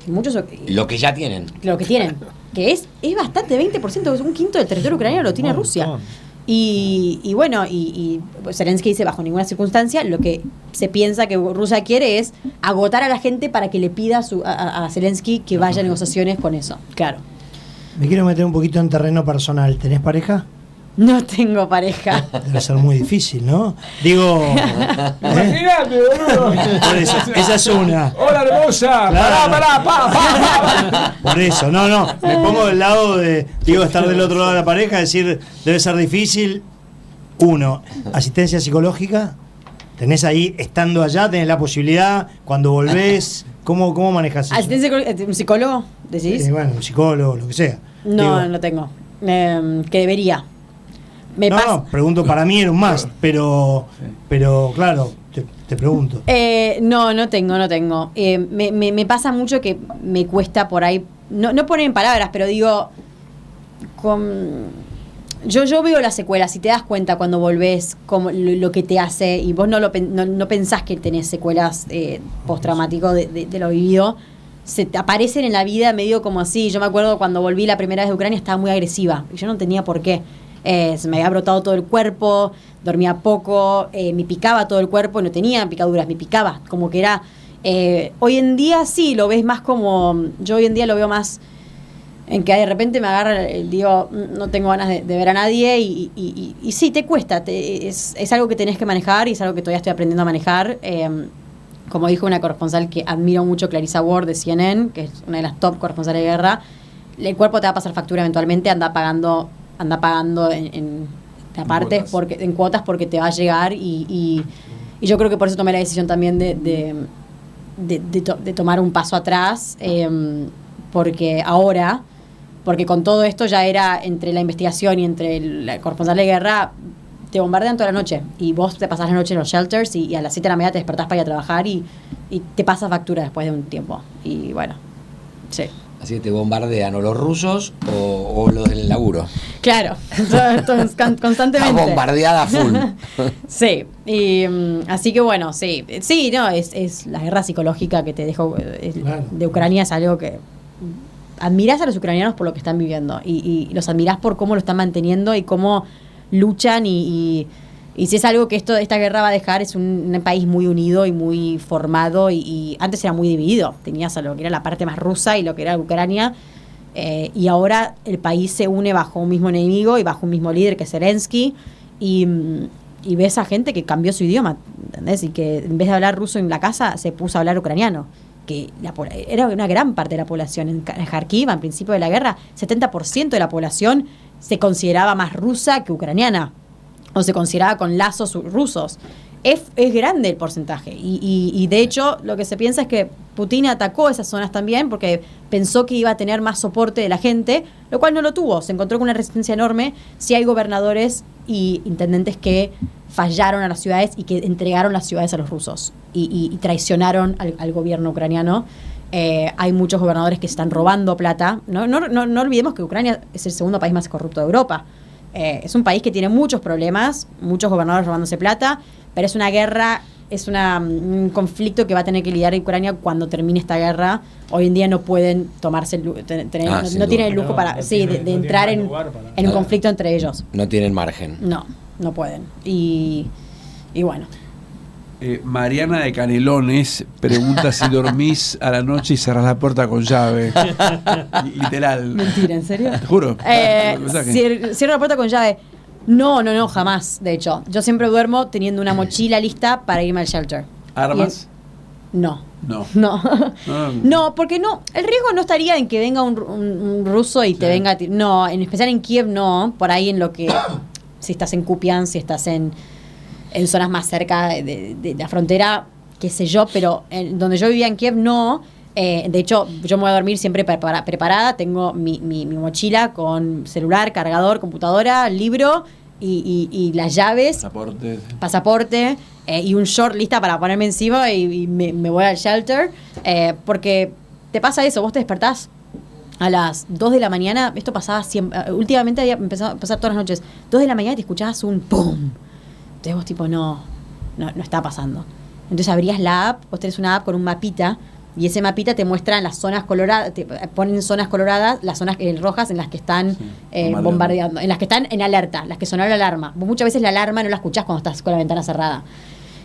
S3: Y muchos
S5: lo que ya tienen.
S3: Lo que tienen. Que es bastante, 20%, es un quinto del territorio ucraniano lo tiene Rusia. Y bueno, y Zelensky dice, bajo ninguna circunstancia, lo que se piensa que Rusia quiere es agotar a la gente para que le pida a Zelensky que vaya a negociaciones con eso. Claro.
S2: Me quiero meter un poquito en terreno personal. ¿Tenés pareja?
S3: No tengo pareja.
S2: Debe ser muy difícil, ¿no? Digo...
S6: Imagínate, boludo.
S2: Por eso, esa es una.
S6: Hola, hermosa.
S2: Claro.
S6: Pará.
S2: Por eso, no. Me pongo del lado de... Digo, estar del otro lado de la pareja, decir, debe ser difícil. Uno, asistencia psicológica. ¿Tenés ahí, estando allá, tenés la posibilidad, cuando volvés, cómo manejas eso?
S3: ¿Un psicólogo, decís?
S2: Bueno, un psicólogo, lo que sea.
S3: No,
S2: Digo,
S3: no tengo. Que debería.
S2: No, pregunto, para mí era un más, pero claro, te pregunto.
S3: No tengo. Me pasa mucho que me cuesta por ahí, no poner en palabras, pero digo, yo veo las secuelas y te das cuenta cuando volvés como lo que te hace, y vos no pensás que tenés secuelas postraumáticos de lo vivido. Se te aparecen en la vida medio como así. Yo me acuerdo cuando volví la primera vez de Ucrania, estaba muy agresiva y yo no tenía por qué. Se me había brotado todo el cuerpo, dormía poco, me picaba todo el cuerpo, no tenía picaduras, me picaba, como que era... hoy en día sí, lo ves más como... Yo hoy en día lo veo más en que de repente me agarra, digo, no tengo ganas de ver a nadie y sí, te cuesta, es algo que tenés que manejar y es algo que todavía estoy aprendiendo a manejar. Como dijo una corresponsal que admiro mucho, Clarissa Ward de CNN, que es una de las top corresponsales de guerra, el cuerpo te va a pasar factura eventualmente, anda pagando en apartes, en cuotas, porque te va a llegar y yo creo que por eso tomé la decisión también de tomar un paso atrás, porque con todo esto ya era entre la investigación y entre la corresponsal de guerra, te bombardean toda la noche y vos te pasás la noche en los shelters y a las 7 de la mañana te despertás para ir a trabajar y te pasa factura después de un tiempo y bueno, sí.
S5: Así que te bombardean o los rusos o los del laburo.
S3: Claro, constantemente.
S5: Está bombardeada full.
S3: Sí, y así que bueno, sí, no, es la guerra psicológica que te dejo
S2: Claro.
S3: de Ucrania, es algo que admirás a los ucranianos por lo que están viviendo y los admirás por cómo lo están manteniendo y cómo luchan y si es algo que esta guerra va a dejar, es un país muy unido y muy formado y antes era muy dividido, tenías a lo que era la parte más rusa y lo que era Ucrania, y ahora el país se une bajo un mismo enemigo y bajo un mismo líder que es Zelensky y ves a gente que cambió su idioma, ¿entendés? Y que en vez de hablar ruso en la casa se puso a hablar ucraniano, que era una gran parte de la población en Kharkiv al principio de la guerra, 70% de la población se consideraba más rusa que ucraniana, o se consideraba con lazos rusos. Es grande el porcentaje y de hecho lo que se piensa es que Putin atacó esas zonas también porque pensó que iba a tener más soporte de la gente, lo cual no lo tuvo, se encontró con una resistencia enorme. Sí hay gobernadores y intendentes que fallaron a las ciudades y que entregaron las ciudades a los rusos y traicionaron al gobierno ucraniano. Hay muchos gobernadores que están robando plata. No olvidemos que Ucrania es el segundo país más corrupto de Europa. Es un país que tiene muchos problemas, muchos gobernadores robándose plata, pero es una guerra, es un conflicto que va a tener que lidiar Ucrania cuando termine esta guerra. Hoy en día no pueden tomarse no tienen el lujo de entrar en un conflicto entre ellos.
S5: No tienen margen.
S3: No pueden. Y bueno.
S6: Mariana de Canelones pregunta si dormís a la noche y cerrás la puerta con llave. Literal.
S3: Mentira, ¿en serio?
S6: Te juro.
S3: Cierro la puerta con llave. No, jamás, de hecho. Yo siempre duermo teniendo una mochila lista para irme al shelter.
S6: ¿Armas?
S3: No, porque no. El riesgo no estaría en que venga un ruso y te venga a no, en especial en Kiev no. Por ahí en lo que... si estás en Kupiansk, si estás en zonas más cerca de la frontera, qué sé yo, pero donde yo vivía en Kiev no. De hecho, yo me voy a dormir siempre preparada. Tengo mi mochila con celular, cargador, computadora, libro y las llaves. Pasaporte y un short lista para ponerme encima y me voy al shelter. Porque te pasa eso, vos te despertás a las 2 de la mañana. Esto pasaba siempre. Últimamente había empezado a pasar todas las noches. 2 de la mañana y te escuchabas un ¡pum! Entonces vos tipo, no está pasando. Entonces abrías la app, vos tenés una app con un mapita y ese mapita te muestra en las zonas coloradas, te ponen zonas coloradas, las zonas rojas en las que están bombardeando, en las que están en alerta, las que sonaron la alarma. Vos muchas veces la alarma no la escuchás cuando estás con la ventana cerrada.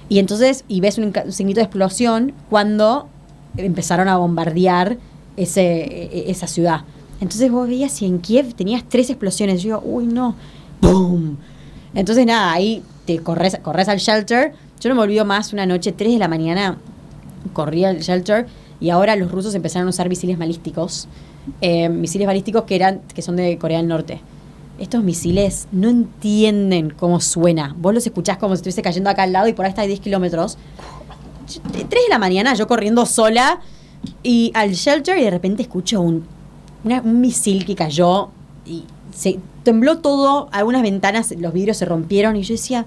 S3: Y entonces, ves un signito de explosión cuando empezaron a bombardear esa ciudad. Entonces vos veías si en Kiev tenías 3 explosiones. Yo digo, uy, no. ¡Bum! Entonces nada, ahí te corres al shelter. Yo no me olvido más, una noche, 3 de la mañana, corrí al shelter y ahora los rusos empezaron a usar misiles balísticos. Misiles balísticos que son de Corea del Norte. estos misiles no entienden cómo suena. Vos los escuchás como si estuviese cayendo acá al lado y por ahí está a 10 kilómetros. 3 de la mañana, yo corriendo sola y al shelter, y de repente escucho un misil que cayó y se tembló todo, algunas ventanas, los vidrios se rompieron y yo decía...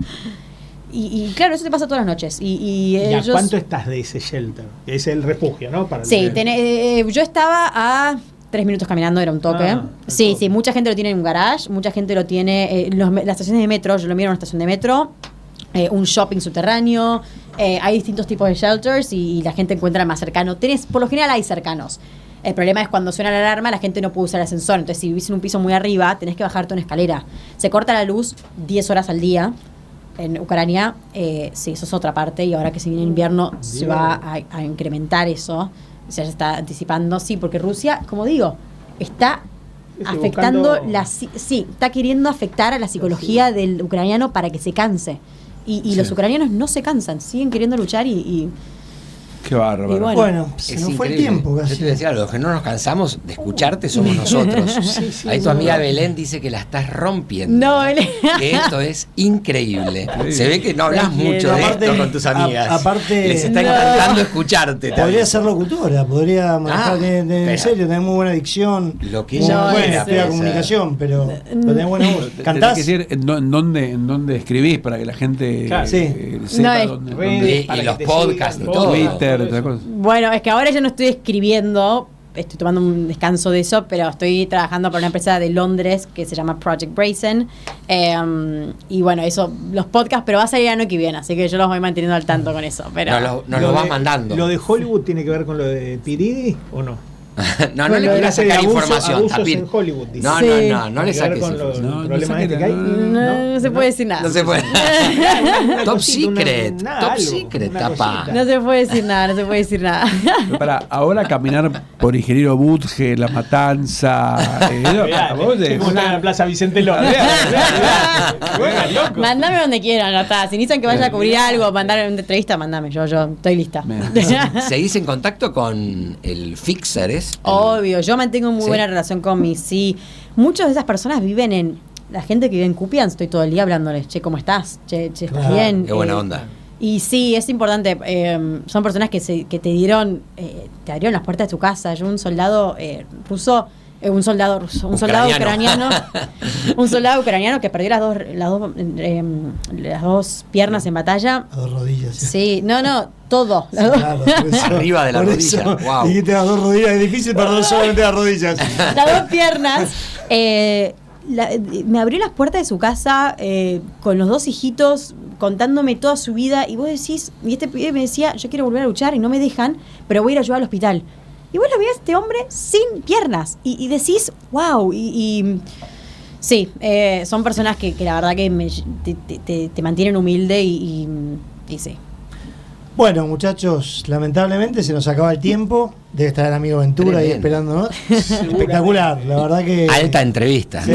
S3: Y claro, eso te pasa todas las noches.
S4: ¿Y a cuánto estás de ese shelter? Es el refugio, ¿no? Para
S3: sí, yo estaba a 3 minutos caminando, era un toque. Sí, mucha gente lo tiene en un garage, mucha gente lo tiene las estaciones de metro, yo lo miro en una estación de metro, un shopping subterráneo, hay distintos tipos de shelters y la gente encuentra el más cercano. Por lo general hay cercanos. El problema es cuando suena la alarma, la gente no puede usar el ascensor. Entonces, si vivís en un piso muy arriba, tenés que bajarte una escalera. Se corta la luz 10 horas al día. En Ucrania, sí, eso es otra parte. Y ahora que se viene invierno, se va a incrementar eso. Se está anticipando, sí, porque Rusia, como digo, está afectando está queriendo afectar a la psicología del ucraniano para que se canse. Y los ucranianos no se cansan, siguen queriendo luchar y
S6: qué bárbaro.
S2: Bueno, se nos fue el tiempo casi.
S5: Yo te decía, los que no nos cansamos de escucharte somos nosotros. Ahí tu amiga Belén dice que la estás rompiendo.
S3: No, Belén.
S5: Que esto es increíble. Se ve que no hablas mucho de esto con tus amigas.
S2: Aparte,
S5: les está encantando escucharte.
S2: Podría ser locutora, podría manejar en serio, tener muy buena dicción.
S5: Lo que
S2: ella buena comunicación, pero tener buena voz. ¿Cantás?
S6: Tenés que decir en dónde escribís para que la gente sepa dónde.
S5: Y los podcasts y todo.
S6: Twitter.
S3: Bueno, es que ahora yo no estoy escribiendo, estoy tomando un descanso de eso, pero estoy trabajando para una empresa de Londres que se llama Project Brazen. Y bueno, eso, los podcasts, pero va a salir el año que viene, así que yo los voy manteniendo al tanto con eso. Pero
S5: nos lo vas mandando.
S4: ¿Lo de Hollywood tiene que ver con lo de P. Diddy o no?
S5: No le quieras sacar información.
S4: En Hollywood, dice.
S5: No le saques información.
S3: No se puede decir nada.
S5: No se puede. Top secret, tapa.
S3: No se puede decir nada.
S6: Pero para ahora caminar por Ingeniero Budge, La Matanza,
S4: vos en la Plaza Vicente López.
S3: Mándame donde quieran, no está. Si necesitan que vaya a cubrir algo, mandar una entrevista, mándame. Yo estoy lista.
S5: ¿Seguís en contacto con el Fixer?
S3: Obvio, yo mantengo muy buena relación con muchas de esas personas viven en... La gente que vive en Kupiansk, estoy todo el día hablándoles. Che, ¿cómo estás? Che, ¿estás bien?
S5: Qué buena onda.
S3: Y sí, es importante. Son personas que te abrieron las puertas de tu casa. Yo un soldado ruso... un soldado ucraniano que perdió las dos piernas en batalla.
S2: Las 2 rodillas.
S3: Sí, todo.
S5: Arriba de la rodilla. Wow.
S2: Dijiste las 2 rodillas, es difícil perder solamente las rodillas.
S3: Las 2 piernas. Me abrió las puertas de su casa con los 2 hijitos, contándome toda su vida. Y vos decís, y este pibe me decía, yo quiero volver a luchar y no me dejan, pero voy a ir a ayudar al hospital. Y vos lo veías a este hombre sin piernas. Y decís, wow. Sí, son personas que la verdad que te mantienen humilde y sí.
S2: Bueno, muchachos, lamentablemente se nos acaba el tiempo. Debe estar el amigo Ventura ahí esperándonos. Espectacular, la verdad que...
S5: Alta entrevista.
S2: Sí.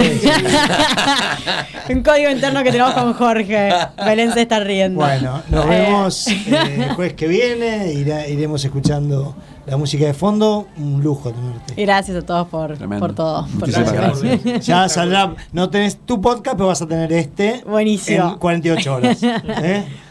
S3: Un código interno que tenemos con Jorge. Belén se está riendo.
S2: Bueno, nos vemos el jueves que viene. Iremos escuchando la música de fondo. Un lujo tenerte.
S3: Gracias a todos por todo.
S2: Gracias. Ya saldrá, no tenés tu podcast, pero vas a tener
S3: Buenísimo.
S2: en 48 horas.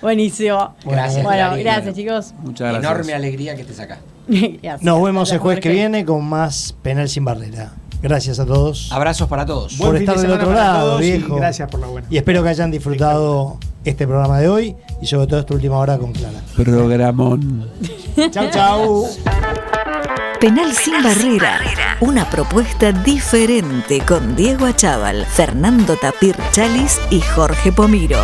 S3: Buenísimo.
S5: Gracias.
S3: Bueno, gracias chicos.
S6: Muchas gracias.
S5: Enorme alegría que estés acá.
S3: Gracias.
S2: Nos vemos el jueves que viene con más Penal Sin Barrera. Gracias a todos.
S5: Abrazos para todos.
S2: Por estar del otro lado, viejo.
S4: Gracias por la buena.
S2: Y espero que hayan disfrutado este programa de hoy y sobre todo esta última hora con Clara.
S6: Programón.
S2: Chau.
S1: Penal Sin Barrera, una propuesta diferente con Diego Achával, Fernando Tapir Chalis y Jorge Pomiro.